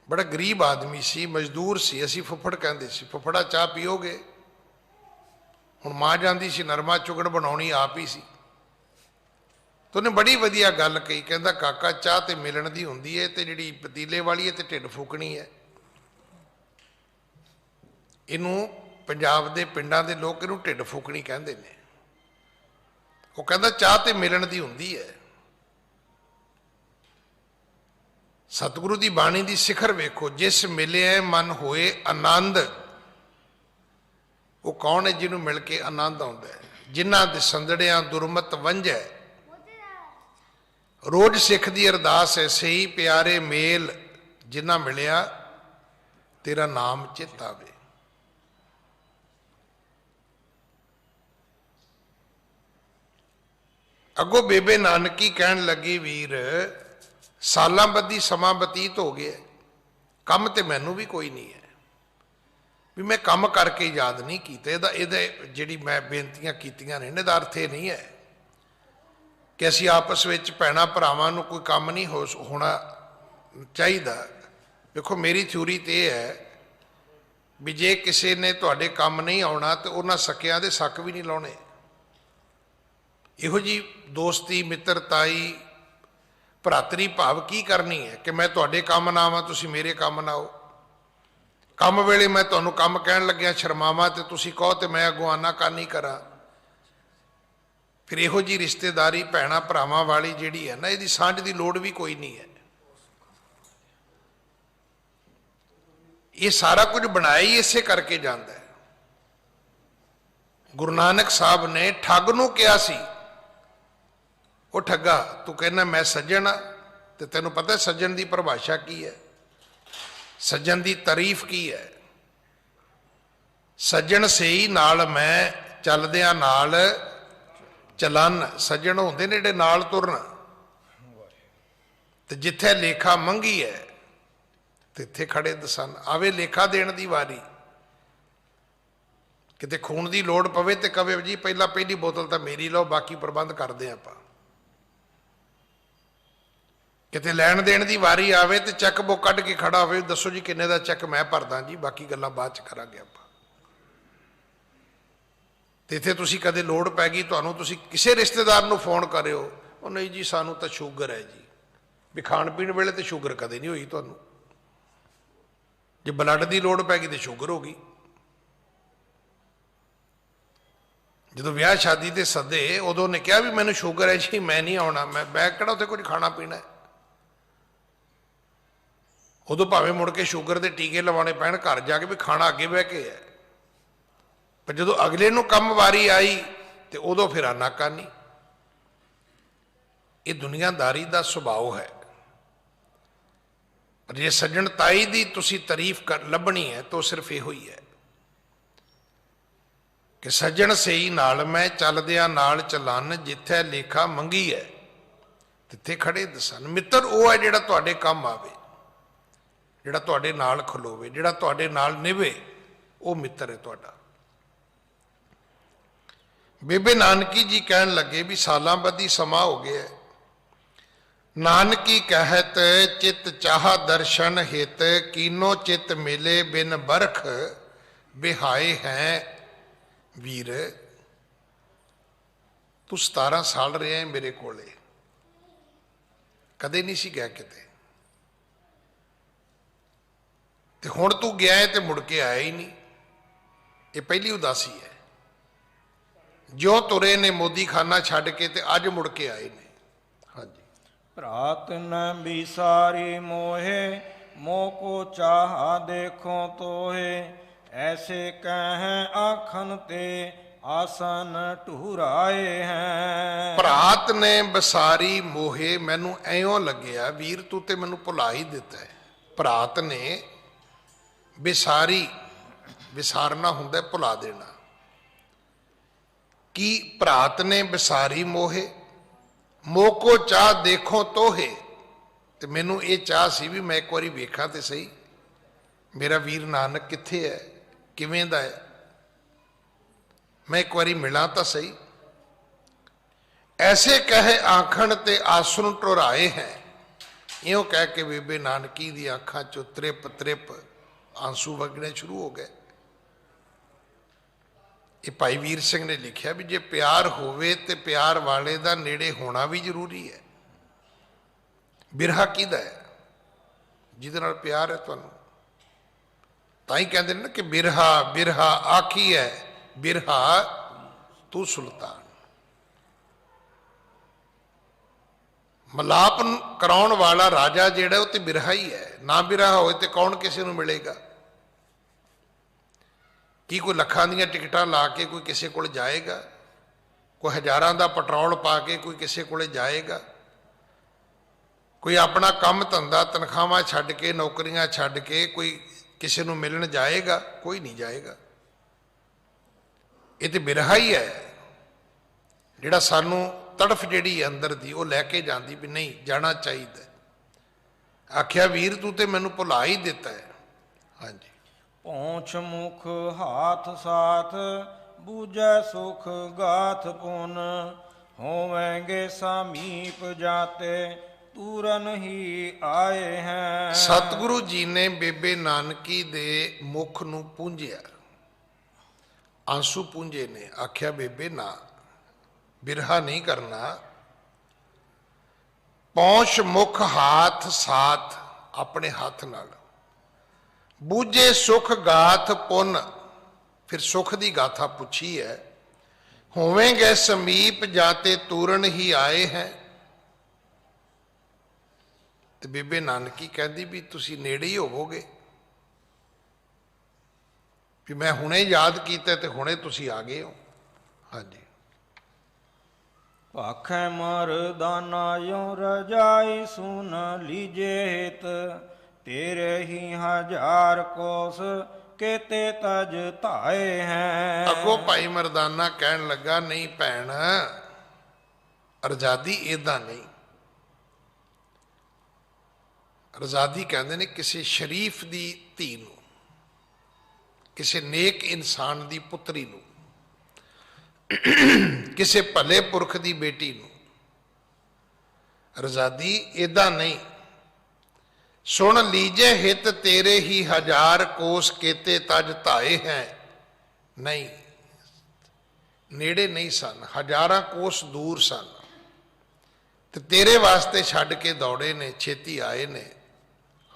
ਬੜਾ ਗਰੀਬ ਆਦਮੀ ਸੀ, ਮਜ਼ਦੂਰ ਸੀ, ਅਸੀਂ ਫੁੱਫੜ ਕਹਿੰਦੇ ਸੀ, ਫੁੱਫੜਾ ਚਾਹ ਪੀਓਗੇ? ਹੁਣ ਮਾਂ ਜਾਂਦੀ ਸੀ ਨਰਮਾ ਚੁਗਣ ਬਣਾਉਣੀ ਆਪ ਹੀ ਸੀ। ਤੇ ਉਹਨੇ ਬੜੀ ਵਧੀਆ ਗੱਲ ਕਹੀ, ਕਹਿੰਦਾ ਕਾਕਾ ਚਾਹ ਤੇ ਮਿਲਣ ਦੀ ਹੁੰਦੀ ਹੈ, ਤੇ ਜਿਹੜੀ ਪਤੀਲੇ ਵਾਲੀ ਹੈ ਤੇ ਢਿੱਡ ਫੂਕਣੀ ਹੈ। ਇਹਨੂੰ ਪੰਜਾਬ ਦੇ ਪਿੰਡਾਂ ਦੇ ਲੋਕ ਇਹਨੂੰ ਢਿੱਡ ਫੂਕਣੀ ਕਹਿੰਦੇ ਨੇ। ਉਹ ਕਹਿੰਦਾ ਚਾਹ ਤੇ ਮਿਲਣ ਦੀ ਹੁੰਦੀ ਹੈ। ਸਤਿਗੁਰੂ ਦੀ ਬਾਣੀ ਦੀ ਸਿਖਰ ਵੇਖੋ, ਜਿਸ ਮਿਲਿਆ ਮਨ ਹੋਏ ਆਨੰਦ। ਉਹ ਕੌਣ ਹੈ ਜਿਹਨੂੰ ਮਿਲ ਕੇ ਆਨੰਦ ਆਉਂਦਾ ਹੈ? ਜਿਨ੍ਹਾਂ ਦੇ ਸੰਦੜਿਆਂ ਦੁਰਮਤ ਵੰਝੈ। ਰੋਜ਼ ਸਿੱਖ ਦੀ ਅਰਦਾਸ ਹੈ, ਸਹੀ ਪਿਆਰੇ ਮੇਲ ਜਿਨ੍ਹਾਂ ਮਿਲਿਆ ਤੇਰਾ ਨਾਮ ਚਿੱਤ ਆਵੇ। ਅੱਗੋਂ ਬੇਬੇ ਨਾਨਕੀ ਕਹਿਣ ਲੱਗੀ, ਵੀਰ ਸਾਲਾਂ ਬੱਧੀ ਸਮਾਂ ਬਤੀਤ ਹੋ ਗਿਆ, ਕੰਮ ਤੇ ਮੈਨੂੰ ਵੀ ਕੋਈ ਨਹੀਂ ਹੈ, ਵੀ ਮੈਂ ਕੰਮ ਕਰਕੇ ਯਾਦ ਨਹੀਂ ਕੀਤੇ। ਇਹਦਾ ਜਿਹੜੀ ਮੈਂ ਬੇਨਤੀਆਂ ਕੀਤੀਆਂ ਨੇ ਇਹਦਾ ਅਰਥ ਇਹ ਨਹੀਂ ਹੈ ਕਿ ਅਸੀਂ ਆਪਸ ਵਿੱਚ ਭੈਣਾਂ ਭਰਾਵਾਂ ਨੂੰ ਕੋਈ ਕੰਮ ਨਹੀਂ ਹੋਣਾ ਚਾਹੀਦਾ। ਵੇਖੋ, ਮੇਰੀ ਥਿਊਰੀ ਤੇ ਇਹ ਹੈ ਵੀ ਜੇ ਕਿਸੇ ਨੇ ਤੁਹਾਡੇ ਕੰਮ ਨਹੀਂ ਆਉਣਾ ਤੇ ਉਹਨਾਂ ਸਕਿਆਂ ਦੇ ਸੱਕ ਵੀ ਨਹੀਂ ਲਾਉਣੇ। ਇਹੋ ਜੀ ਦੋਸਤੀ, ਮਿੱਤਰਤਾਈ, ਭਰਾਤਰੀ ਭਾਵ ਕੀ ਕਰਨੀ ਹੈ ਕਿ ਮੈਂ ਤੁਹਾਡੇ ਕੰਮ ਨਾ ਆਵਾਂ, ਤੁਸੀਂ ਮੇਰੇ ਕੰਮ ਨਾ ਆਓ। ਕੰਮ ਵੇਲੇ ਮੈਂ ਤੁਹਾਨੂੰ ਕੰਮ ਕਹਿਣ ਲੱਗਿਆ ਸ਼ਰਮਾਵਾਂ ਤੇ ਤੁਸੀਂ ਕਹੋ ਤੇ ਮੈਂ ਅੱਗੋਂ ਆਨਾਕਾਨੀ ਕਰਾਂ। ਫਿਰ ਇਹੋ ਜੀ ਰਿਸ਼ਤੇਦਾਰੀ ਭੈਣਾਂ ਭਰਾਵਾਂ ਵਾਲੀ ਜਿਹੜੀ ਹੈ ਨਾ, ਇਹਦੀ ਸਾਂਝ ਦੀ ਲੋੜ ਵੀ ਕੋਈ ਨਹੀਂ ਹੈ। ਇਹ ਸਾਰਾ ਕੁਝ ਬਣਾਇਆ ਹੀ ਇਸੇ ਕਰਕੇ ਜਾਂਦਾ ਹੈ। ਗੁਰੂ ਨਾਨਕ ਸਾਹਿਬ ਨੇ ਠੱਗ ਨੂੰ ਕਿਹਾ ਸੀ, ਉਹ ਠੱਗਾ ਤੂੰ ਕਹਿੰਦਾ ਮੈਂ ਸੱਜਣ ਆ, ਤੇ ਤੈਨੂੰ ਪਤਾ ਸੱਜਣ ਦੀ ਪਰਿਭਾਸ਼ਾ ਕੀ ਹੈ, ਸੱਜਣ ਦੀ ਤਾਰੀਫ ਕੀ ਹੈ। ਸੱਜਣ ਸਹੀ ਨਾਲ ਮੈਂ ਚੱਲਦਿਆਂ ਨਾਲ ਚਲਨ। ਸੱਜਣ ਹੁੰਦੇ ਨੇ ਜਿਹੜੇ ਨਾਲ ਤੁਰਨ। ਤੇ ਜਿੱਥੇ ਲੇਖਾ ਮੰਗੀ ਹੈ ਤਿੱਥੇ ਖੜੇ ਦਸਨ। ਆਵੇ ਲੇਖਾ ਦੇਣ ਦੀ ਵਾਰੀ, ਕਿਤੇ ਖੂਨ ਦੀ ਲੋੜ ਪਵੇ ਤੇ ਕਵੇ ਜੀ ਪਹਿਲੀ ਬੋਤਲ ਤਾਂ ਮੇਰੀ ਲਓ, ਬਾਕੀ ਪ੍ਰਬੰਧ ਕਰਦੇ ਆਪਾਂ। ਕਿਤੇ ਲੈਣ ਦੇਣ ਦੀ ਵਾਰੀ ਆਵੇ ਤੇ ਚੈੱਕ ਬੁੱਕ ਕੱਢ ਕੇ ਖੜਾ ਹੋਵੇ, ਦੱਸੋ ਜੀ ਕਿੰਨੇ ਦਾ ਚੈੱਕ, ਮੈਂ ਭਰਦਾ ਜੀ, ਬਾਕੀ ਗੱਲਾਂ ਬਾਅਦ ਚ ਕਰਾਂਗੇ ਆਪਾਂ। ਤੇ ਇੱਥੇ ਤੁਸੀਂ ਕਦੇ ਲੋੜ ਪੈ ਗਈ ਤੁਹਾਨੂੰ, ਤੁਸੀਂ ਕਿਸੇ ਰਿਸ਼ਤੇਦਾਰ ਨੂੰ ਫੋਨ ਕਰਿਓ, ਉਹ ਨਹੀਂ ਜੀ ਸਾਨੂੰ ਤਾਂ ਸ਼ੂਗਰ ਹੈ ਜੀ, ਵੀ ਖਾਣ ਪੀਣ ਵੇਲੇ ਤੇ ਸ਼ੂਗਰ ਕਦੇ ਨਹੀਂ ਹੋਈ ਤੁਹਾਨੂੰ। ਜੇ ਬਲੱਡ ਦੀ ਲੋੜ ਪੈ ਗਈ ਤੇ ਸ਼ੂਗਰ ਹੋ ਗਈ। ਜਦੋਂ ਵਿਆਹ ਸ਼ਾਦੀ ਤੇ ਸੱਦੇ ਉਦੋਂ ਨੇ ਕਿਹਾ ਵੀ ਮੈਨੂੰ ਸ਼ੂਗਰ ਹੈ ਜੀ, ਮੈਂ ਨਹੀਂ ਆਉਣਾ, ਮੈਂ ਕਿਹੜਾ ਉੱਥੇ ਕੁਝ ਖਾਣਾ ਪੀਣਾ ਹੈ। ਉਦੋਂ ਭਾਵੇਂ ਮੁੜ ਕੇ ਸ਼ੂਗਰ ਦੇ ਟੀਕੇ ਲਵਾਉਣੇ ਪੈਣ ਘਰ ਜਾ ਕੇ, ਵੀ ਖਾਣਾ ਅੱਗੇ ਬਹਿ ਕੇ ਹੈ। ਪਰ ਜਦੋਂ ਅਗਲੇ ਨੂੰ ਕੰਮ ਵਾਰੀ ਆਈ ਤੇ ਉਦੋਂ ਫਿਰ ਆਨਾਕਾਨੀ। ਇਹ ਦੁਨੀਆਦਾਰੀ ਦਾ ਸੁਭਾਅ ਹੈ। ਪਰ ਜੇ ਸੱਜਣਤਾਈ ਦੀ ਤੁਸੀਂ ਤਾਰੀਫ ਲੱਭਣੀ ਹੈ ਤਾਂ ਸਿਰਫ ਇਹੋ ਹੀ ਹੈ ਕਿ ਸੱਜਣ ਸਹੀ ਨਾਲ ਮੈਂ ਚੱਲਦਿਆਂ ਨਾਲ ਚਲਨ, ਜਿੱਥੇ ਲੇਖਾ ਮੰਗੀ ਹੈ ਤਿੱਥੇ ਖੜੇ ਦਸਨ। ਮਿੱਤਰ ਉਹ ਹੈ ਜਿਹੜਾ ਤੁਹਾਡੇ ਕੰਮ ਆਵੇ, ਜਿਹੜਾ ਤੁਹਾਡੇ ਨਾਲ ਖਲੋਵੇ, ਜਿਹੜਾ ਤੁਹਾਡੇ ਨਾਲ ਨਿਭੇ, ਉਹ ਮਿੱਤਰ ਹੈ ਤੁਹਾਡਾ। ਬੇਬੇ ਨਾਨਕੀ ਜੀ ਕਹਿਣ ਲੱਗੇ ਵੀ ਸਾਲਾਂ ਬੱਧੀ ਸਮਾਂ ਹੋ ਗਿਆ, ਨਾਨਕੀ ਕਹਿਤ ਚਿਤ ਚਾਹ ਦਰਸ਼ਨ ਹਿਤ, ਕੀਨੋ ਚਿਤ ਮਿਲੇ ਬਿਨ ਬਰਖ ਬਿਹਾਏ ਹੈ ਵੀਰ। ਤੂੰ 17 ਸਾਲ ਰਿਹਾ ਮੇਰੇ ਕੋਲੇ, ਕਦੇ ਨਹੀਂ ਸੀ ਗਿਆ ਕਿਤੇ, ਤੇ ਹੁਣ ਤੂੰ ਗਿਆ ਹੈ ਤੇ ਮੁੜ ਕੇ ਆਇਆ ਹੀ ਨਹੀਂ। ਇਹ ਪਹਿਲੀ ਉਦਾਸੀ ਹੈ। ਜੋ ਤੁਰੇ ਨੇ ਮੋਦੀ ਖਾਨਾ ਛੱਡ ਕੇ ਤੇ ਅੱਜ ਮੁੜ ਕੇ ਆਏ ਨੇ। ਹਾਂਜੀ। ਭਰਾਤ ਨ ਬਿਸਾਰੀ ਮੋਹੇ, ਮੋਹ ਕੋ ਚਾਹਾ ਦੇਖੋ ਤੋਹੇ, ਐਸੇ ਕਹਿ ਆਖਨ ਤੇ ਆਸਨ ਢੁਰਾਏ ਹੈ। ਭਰਾਤ ਨੇ ਬਸਾਰੀ ਮੋਹੇ, ਮੈਨੂੰ ਐਉਂ ਲੱਗਿਆ ਵੀਰ ਤੂੰ ਤੇ ਮੈਨੂੰ ਭੁਲਾ ਹੀ ਦਿੱਤਾ ਹੈ। ਭਰਾਤ ਨੇ ਵਿਸਾਰੀ, ਵਿਸਾਰਨਾ ਹੁੰਦਾ ਭੁਲਾ ਦੇਣਾ। ਕੀ ਭਰਾਤ ਨੇ ਵਿਸਾਰੀ ਮੋਹੇ, ਮੋਕੋ ਚਾਹ ਦੇਖੋ ਤੋਹੇ। ਤੇ ਮੈਨੂੰ ਇਹ ਚਾਹ ਸੀ ਵੀ ਮੈਂ ਇੱਕ ਵਾਰੀ ਵੇਖਾਂ ਤੇ ਸਹੀ ਮੇਰਾ ਵੀਰ ਨਾਨਕ ਕਿੱਥੇ ਹੈ, ਕਿਵੇਂ ਦਾ ਹੈ, ਮੈਂ ਇੱਕ ਵਾਰੀ ਮਿਲਾਂ ਤਾਂ ਸਹੀ। ਐਸੇ ਕਹੇ ਆਖਣ ਤੇ ਆਸਨ ਟੁਰਾਏ ਹੈ। ਇਉਂ ਕਹਿ ਕੇ ਬੇਬੇ ਨਾਨਕੀ ਦੀ ਅੱਖਾਂ ਚੋਂ ਤ੍ਰਿਪ ਤ੍ਰਿਪ ਆਂਸੂ ਵਗਣੇ ਸ਼ੁਰੂ ਹੋ ਗਏ। ਇਹ ਭਾਈ ਵੀਰ ਸਿੰਘ ਨੇ ਲਿਖਿਆ ਵੀ ਜੇ ਪਿਆਰ ਹੋਵੇ ਤੇ ਪਿਆਰ ਵਾਲੇ ਦਾ ਨੇੜੇ ਹੋਣਾ ਵੀ ਜ਼ਰੂਰੀ ਹੈ। ਬਿਰਹਾ ਕਿਹਦਾ ਹੈ? ਜਿਹਦੇ ਨਾਲ ਪਿਆਰ ਹੈ ਤੁਹਾਨੂੰ। ਤਾਂ ਹੀ ਕਹਿੰਦੇ ਨੇ ਨਾ ਕਿ ਬਿਰਹਾ ਬਿਰਹਾ ਆਖੀ ਹੈ, ਬਿਰਹਾ ਤੂੰ ਸੁਲਤਾਨ। ਮਲਾਪ ਕਰਾਉਣ ਵਾਲਾ ਰਾਜਾ ਜਿਹੜਾ ਉਹ ਤੇ ਬਿਰਹਾ ਹੀ ਹੈ। ਨਾ ਬਿਰਹਾ ਹੋਏ ਤੇ ਕੌਣ ਕਿਸੇ ਨੂੰ ਮਿਲੇਗਾ? ਕੀ ਕੋਈ ਲੱਖਾਂ ਦੀਆਂ ਟਿਕਟਾਂ ਲਾ ਕੇ ਕੋਈ ਕਿਸੇ ਕੋਲ ਜਾਏਗਾ? ਕੋਈ ਹਜ਼ਾਰਾਂ ਦਾ ਪੈਟਰੋਲ ਪਾ ਕੇ ਕੋਈ ਕਿਸੇ ਕੋਲੇ ਜਾਏਗਾ? ਕੋਈ ਆਪਣਾ ਕੰਮ ਧੰਦਾ ਤਨਖਾਹਾਂ ਛੱਡ ਕੇ, ਨੌਕਰੀਆਂ ਛੱਡ ਕੇ ਕੋਈ ਕਿਸੇ ਨੂੰ ਮਿਲਣ ਜਾਏਗਾ? ਕੋਈ ਨਹੀਂ ਜਾਏਗਾ। ਇਹ ਤੇ ਬਿਰਹਾ ਹੀ ਹੈ ਜਿਹੜਾ ਸਾਨੂੰ ਤੜਫ ਜਿਹੜੀ ਅੰਦਰ ਦੀ ਉਹ ਲੈ ਕੇ ਜਾਂਦੀ ਵੀ ਨਹੀਂ ਜਾਣਾ ਚਾਹੀਦਾ। ਆਖਿਆ ਵੀਰ ਤੂੰ ਤੇ ਮੈਨੂੰ ਭੁਲਾ ਹੀ ਦਿੱਤਾ ਹੈ। ਹਾਂਜੀ। ਪਹੁੰਚ ਮੁਖ ਹਾਥ ਸਾਥ ਬੂਝੈ ਸੁਖ ਗਾਥ ਪੁਨ ਹੋਵੇਂਗੇ ਸਮੀਪ ਜਾਤੇ ਤੂਰਨ ਹੀ ਆਏ ਹੈ। ਸਤਿਗੁਰੂ ਜੀ ਨੇ ਬੇਬੇ ਨਾਨਕੀ ਦੇ ਮੁਖ ਨੂੰ ਪੂੰਝਿਆ, ਆਂਸੂ ਪੂੰਝੇ ਨੇ। ਆਖਿਆ ਬੇਬੇ ਨਾ, ਬਿਰਹਾ ਨਹੀਂ ਕਰਨਾ। ਪਹੁੰਚ ਮੁਖ ਹਾਥ ਸਾਥ, ਆਪਣੇ ਹੱਥ ਨਾਲ। ਬੂਝੇ ਸੁਖ ਗਾਥ ਪੁੰਨ, ਫਿਰ ਸੁਖ ਦੀ ਗਾਥਾ ਪੁੱਛੀ ਹੈ। ਹੋਵੇਂਗੇ ਸਮੀਪ ਜਾਤੇ ਤੂਰਨ ਹੀ ਆਏ ਹੈ। ਤੇ ਬੇਬੇ ਨਾਨਕੀ ਕਹਿੰਦੀ ਵੀ ਤੁਸੀਂ ਨੇੜੇ ਹੀ ਹੋਵੋਗੇ, ਵੀ ਮੈਂ ਹੁਣੇ ਯਾਦ ਕੀਤਾ ਤੇ ਹੁਣੇ ਤੁਸੀਂ ਆ ਗਏ ਹੋ। ਹਾਂਜੀ। ਭਾਖੈ ਮਰਦਾਨਾ ਯੋ ਰਜਾਈ ਸੁਨ ਲੀਜੇ ਹਿਤ ਤੇਰੇ ਹੀ ਹਜ਼ਾਰ ਕੋਸ ਕੇਤੇ ਤਜ ਧਾਏ ਹੈ। ਅੱਗੋਂ ਭਾਈ ਮਰਦਾਨਾ ਕਹਿਣ ਲੱਗਾ ਨਹੀਂ ਭੈਣ ਰਜ਼ਾਦੀ ਏਦਾਂ ਨਹੀਂ। ਰਜ਼ਾਦੀ ਕਹਿੰਦੇ ਨੇ ਕਿਸੇ ਸ਼ਰੀਫ ਦੀ ਧੀ ਨੂੰ, ਕਿਸੇ ਨੇਕ ਇਨਸਾਨ ਦੀ ਪੁੱਤਰੀ ਨੂੰ, ਕਿਸੇ ਭਲੇ ਪੁਰਖ ਦੀ ਬੇਟੀ ਨੂੰ। ਰਜ਼ਾਦੀ ਏਦਾਂ ਨਹੀਂ। ਸੁਣ ਲੀਜੇ ਹਿਤ ਤੇਰੇ ਹੀ ਹਜ਼ਾਰ ਕੋਸ ਕੇਤੇ ਤਜ ਧਾਏ ਹੈ। ਨਹੀਂ, ਨੇੜੇ ਨਹੀਂ ਸਨ, ਹਜ਼ਾਰਾਂ ਕੋਸ ਦੂਰ ਸਨ ਤੇ ਤੇਰੇ ਵਾਸਤੇ ਛੱਡ ਕੇ ਦੌੜੇ ਨੇ, ਛੇਤੀ ਆਏ ਨੇ।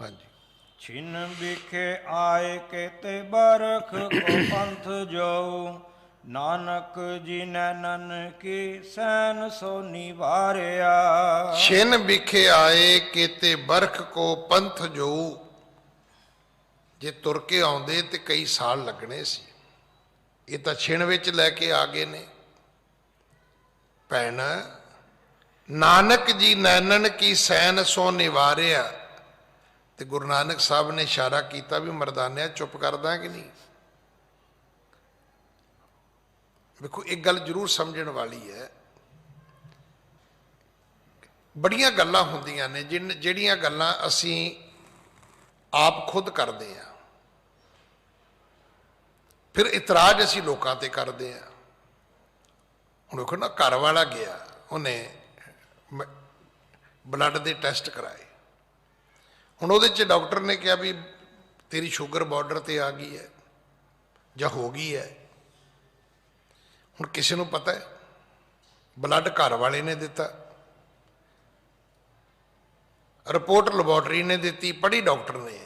ਹਾਂਜੀ। ਛਿਨ ਵਿਖੇ ਆਏ ਕੇਤੇ ਬਰਖ ਕੋ ਪੰਥ ਜਾਉ ਨਾਨਕ ਜੀ ਨੈਣਨ ਕੀ ਸੈਨ ਸੋ ਨਿਵਾਰਿਆ। ਛਿਨ ਵਿਖੇ ਆਏ ਕੇਤੇ ਬਰਖ ਕੋ ਪੰਥ ਜਾਉ, ਜੇ ਤੁਰ ਕੇ ਆਉਂਦੇ ਤੇ ਕਈ ਸਾਲ ਲੱਗਣੇ ਸੀ, ਇਹ ਤਾਂ ਛਿਣ ਵਿੱਚ ਲੈ ਕੇ ਆ ਗਏ ਨੇ। ਭੈਣ ਨਾਨਕ ਜੀ ਨੈਣਨ ਕੀ ਸੈਨ ਸੋ ਨਿਵਾਰਿਆ। ਤੇ ਗੁਰੂ ਨਾਨਕ ਸਾਹਿਬ ਨੇ ਇਸ਼ਾਰਾ ਕੀਤਾ ਵੀ ਮਰਦਾਨਿਆ ਚੁੱਪ ਕਰਦਾ ਕਿ ਨਹੀਂ। ਵੇਖੋ ਇੱਕ ਗੱਲ ਜ਼ਰੂਰ ਸਮਝਣ ਵਾਲੀ ਹੈ, ਬੜੀਆਂ ਗੱਲਾਂ ਹੁੰਦੀਆਂ ਨੇ ਜਿਹੜੀਆਂ ਗੱਲਾਂ ਅਸੀਂ ਆਪ ਖੁਦ ਕਰਦੇ ਹਾਂ, ਫਿਰ ਇਤਰਾਜ਼ ਅਸੀਂ ਲੋਕਾਂ ਤੇ ਕਰਦੇ ਹਾਂ। ਹੁਣ ਵੇਖੋ ਨਾ, ਘਰ ਵਾਲਾ ਗਿਆ, ਉਹਨੇ ਬਲੱਡ ਦੇ ਟੈਸਟ ਕਰਾਏ। ਹੁਣ ਉਹਦੇ 'ਚ ਡਾਕਟਰ ਨੇ ਕਿਹਾ ਵੀ ਤੇਰੀ ਸ਼ੂਗਰ ਬਾਰਡਰ ਤੇ ਆ ਗਈ ਹੈ ਜਾਂ ਹੋ ਗਈ ਹੈ। ਹੁਣ ਕਿਸੇ ਨੂੰ ਪਤਾ ਹੈ, ਬਲੱਡ ਘਰ ਵਾਲੇ ਨੇ ਦਿੱਤਾ, ਰਿਪੋਰਟ ਲੈਬੋਰਟਰੀ ਨੇ ਦਿੱਤੀ, ਪੜ੍ਹੀ ਡਾਕਟਰ ਨੇ।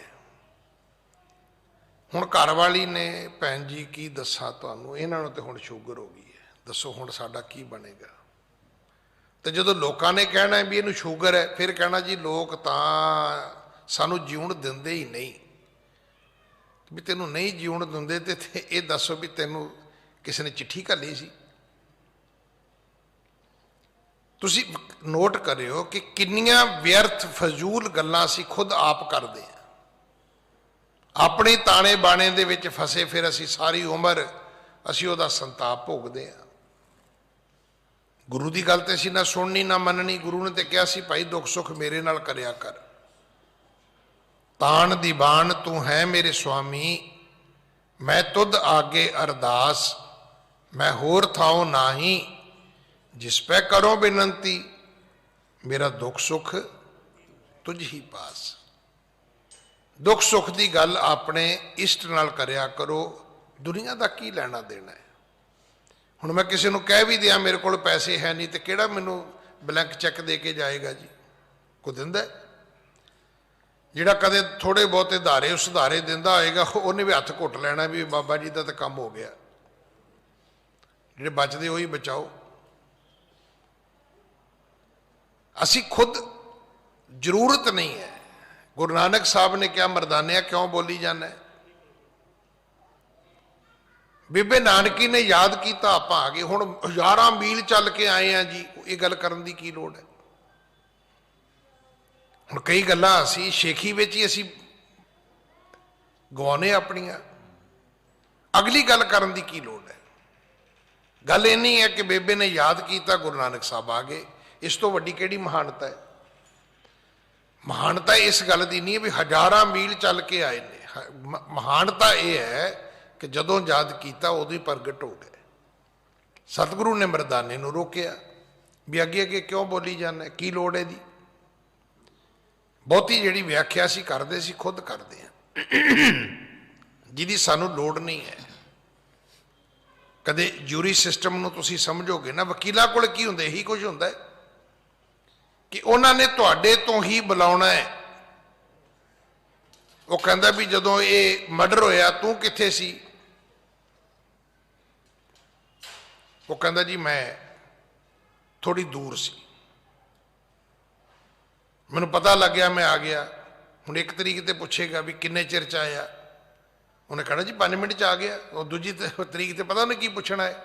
ਹੁਣ ਘਰ ਵਾਲੀ ਨੇ, ਭੈਣ ਜੀ ਕੀ ਦੱਸਾਂ ਤੁਹਾਨੂੰ, ਇਹਨਾਂ ਨੂੰ ਤੇ ਹੁਣ ਸ਼ੂਗਰ ਹੋ ਗਈ ਹੈ, ਦੱਸੋ ਹੁਣ ਸਾਡਾ ਕੀ ਬਣੇਗਾ। ਤੇ ਜਦੋਂ ਲੋਕਾਂ ਨੇ ਕਹਿਣਾ ਵੀ ਇਹਨੂੰ ਸ਼ੂਗਰ ਹੈ, ਫਿਰ ਕਹਿਣਾ ਜੀ ਲੋਕ ਤਾਂ ਸਾਨੂੰ ਜਿਉਣ ਦਿੰਦੇ ਹੀ ਨਹੀਂ। ਵੀ ਤੈਨੂੰ ਨਹੀਂ ਜਿਉਣ ਦਿੰਦੇ ਤੇ ਇਹ ਦੱਸੋ ਵੀ ਤੈਨੂੰ ਕਿਸੇ ਨੇ ਚਿੱਠੀ ਘੱਲੀ ਸੀ। ਤੁਸੀਂ ਨੋਟ ਕਰਿਓ ਕਿ ਕਿੰਨੀਆਂ ਵਿਅਰਥ ਫਜ਼ੂਲ ਗੱਲਾਂ ਅਸੀਂ ਖੁਦ ਆਪ ਕਰਦੇ ਹਾਂ। ਆਪਣੇ ਤਾਣੇ ਬਾਣੇ ਦੇ ਵਿੱਚ ਫਸੇ, ਫਿਰ ਅਸੀਂ ਸਾਰੀ ਉਮਰ ਅਸੀਂ ਉਹਦਾ ਸੰਤਾਪ ਭੋਗਦੇ ਹਾਂ। ਗੁਰੂ ਦੀ ਗੱਲ ਤੇ ਅਸੀਂ ਨਾ ਸੁਣਨੀ ਨਾ ਮੰਨਣੀ। ਗੁਰੂ ਨੇ ਤੇ ਕਿਹਾ ਸੀ ਭਾਈ ਦੁੱਖ ਸੁੱਖ ਮੇਰੇ ਨਾਲ ਕਰਿਆ ਕਰ। ਤਾਣ ਦੀ ਬਾਣ ਤੂੰ ਹੈ ਮੇਰੇ ਸੁਆਮੀ, ਮੈਂ ਤੁਧ ਆਗੇ ਅਰਦਾਸ, ਮੈਂ ਹੋਰ ਥਾਉ ਨਾਹੀ, ਜਿਸ ਪੈ ਕਰੋ ਬੇਨੰਤੀ, ਮੇਰਾ ਦੁੱਖ ਸੁੱਖ ਤੁਝ ਹੀ ਪਾਸ। ਦੁੱਖ ਸੁੱਖ ਦੀ ਗੱਲ ਆਪਣੇ ਇਸ਼ਟ ਨਾਲ ਕਰਿਆ ਕਰੋ, ਦੁਨੀਆ ਦਾ ਕੀ ਲੈਣਾ ਦੇਣਾ ਹੈ। ਹੁਣ ਮੈਂ ਕਿਸੇ ਨੂੰ ਕਹਿ ਵੀ ਦਿਆਂ ਮੇਰੇ ਕੋਲ ਪੈਸੇ ਹੈ ਨਹੀਂ, ਤੇ ਕਿਹੜਾ ਮੈਨੂੰ ਬਲੈਂਕ ਚੈੱਕ ਦੇ ਕੇ ਜਾਏਗਾ ਜੀ? ਕੋਈ ਦਿੰਦਾ? ਜਿਹੜਾ ਕਦੇ ਥੋੜੇ ਬਹੁਤੇ ਧਾਰੇ ਸੁਧਾਰੇ ਦਿੰਦਾ ਹੋਏਗਾ, ਉਹਨੇ ਵੀ ਹੱਥ ਘੁੱਟ ਲੈਣਾ ਵੀ ਬਾਬਾ ਜੀ ਦਾ ਤਾਂ ਕੰਮ ਹੋ ਗਿਆ। ਜਿਹੜੇ ਬਚਦੇ ਉਹੀ ਬਚਾਓ। ਅਸੀਂ ਖੁਦ ਜ਼ਰੂਰਤ ਨਹੀਂ ਹੈ। ਗੁਰੂ ਨਾਨਕ ਸਾਹਿਬ ਨੇ ਕਿਹਾ ਮਰਦਾਨਿਆ ਕਿਉਂ ਬੋਲੀ ਜਾਂਦਾ? ਬੀਬੇ ਨਾਨਕੀ ਨੇ ਯਾਦ ਕੀਤਾ, ਆਪਾਂ ਆ ਗਏ। ਹੁਣ ਹਜ਼ਾਰਾਂ ਮੀਲ ਚੱਲ ਕੇ ਆਏ ਆ ਜੀ, ਇਹ ਗੱਲ ਕਰਨ ਦੀ ਕੀ ਲੋੜ ਹੈ? ਹੁਣ ਕਈ ਗੱਲਾਂ ਅਸੀਂ ਸ਼ੇਖੀ ਵਿੱਚ ਹੀ ਅਸੀਂ ਗਵਾਉਨੇ ਆਪਣੀਆਂ, ਅਗਲੀ ਗੱਲ ਕਰਨ ਦੀ ਕੀ ਲੋੜ ਹੈ? गल इन्नी है कि बेबे ने याद किया, गुरु नानक साहब आ गए। इस तो वड्डी किहड़ी महानता है? महानता इस गल की नहीं है भी हज़ारां मील चल के आए ने। महानता यह है कि जदों याद किया उदों ही प्रगट हो गए। सतगुरु ने मरदाने नूं रोकिया भी अगे अगे क्यों बोली जाना, की लोड़ है दी। बहुती जिहड़ी व्याख्या असीं करदे सी खुद करदे हां, जिहदी सानूं लोड़ नहीं है। कदे जूरी सिस्टम नूं तुसीं समझोगे ना, वकीलां कोल की हुंदा, यही कुछ हुंदा है कि उन्होंने तुहाडे तो ही बुलाउणा है। वो कहंदा भी जदों ये मर्डर होया तू कित्थे सी? वो कहंदा जी मैं थोड़ी दूर सी, मैनूं पता लग गया, मैं आ गया। हुण एक तरीक ते पुछेगा भी किन्ने चिर च आया, उन्हें कहना जी 5 मिनट च आ गया। और दूजी तरीक ते पता नहीं की पुछना है,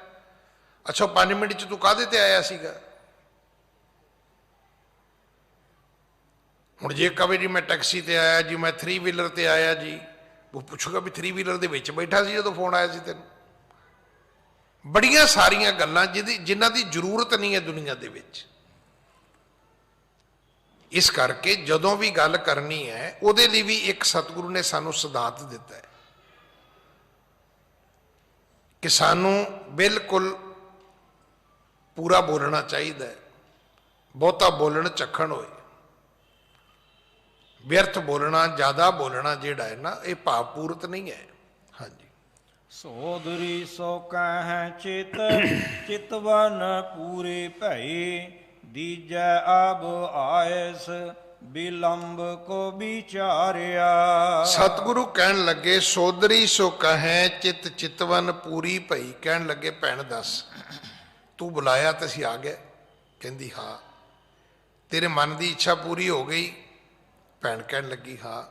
अच्छा 5 मिनट च तू काहदे ते आया सीगा? हुण जे कहे जी मैं टैक्सी ते आया जी, मैं 3 व्हीलर ते आया जी, वो पुछूगा भी 3 व्हीलर दे विच बैठा सी जदों फोन आया सी तैनूं? बड़ियां सारियां गल्लां जिन्हां दी जरूरत नहीं है दुनिया दे विच। इस करके जदों भी गल करनी है उहदे लई भी एक सतगुरु ने सानूं सिद्धांत दिता है कि सानूं बिल्कुल पूरा बोलना चाहिए। बहुता बोलण चखण होए, व्यर्थ बोलना, ज़्यादा बोलना जिहड़ा है ना, ये भावपूर्त नहीं है। हाँ जी। सोदरी सो कह चित चितवन पूरे भई, दीजै अब आयस विलंब को विचारिया। सतगुरु कहन लगे सोदरी सो कहें चित चितवन पूरी भई। कहन लगे भैन दस तू बुलाया तो असीं आ गए? कहंदी हाँ। तेरे मन की इच्छा पूरी हो गई? भैन कहन लगी हाँ।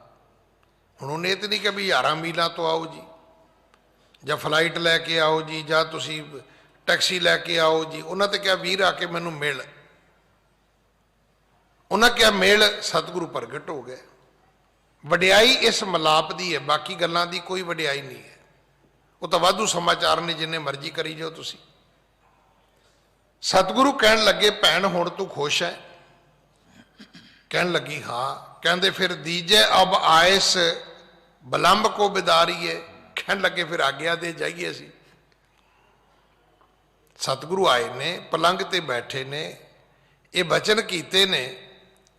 हुण उन्हें ये तो नहीं कहा भी 11 मीलों तो आओ जी, ਜਾਂ फ्लाइट लैके आओ जी, ਜਾਂ तुसी टैक्सी लैके आओ जी। उन्हें तो क्या वीर आके मैनू मिल, उन्हें क्या मेल, सतगुरु प्रगट हो गए। वडियाई इस मलाप की है, बाकी गल्लां दी कोई वडियाई नहीं है। वो तो वाधू समाचार ने जिन्ने मर्जी करी जाओ तुसी। सतगुरु कहन लगे भैन हुण तू खुश है? कहन लगी हाँ। कहंदे फिर दीजे अब आयस विलंब को बिदारीए। कहन लगे फिर आग्या दे जाइए असी। सतगुरु आए ने, पलंग ते बैठे ने, ये बचन कीते ने।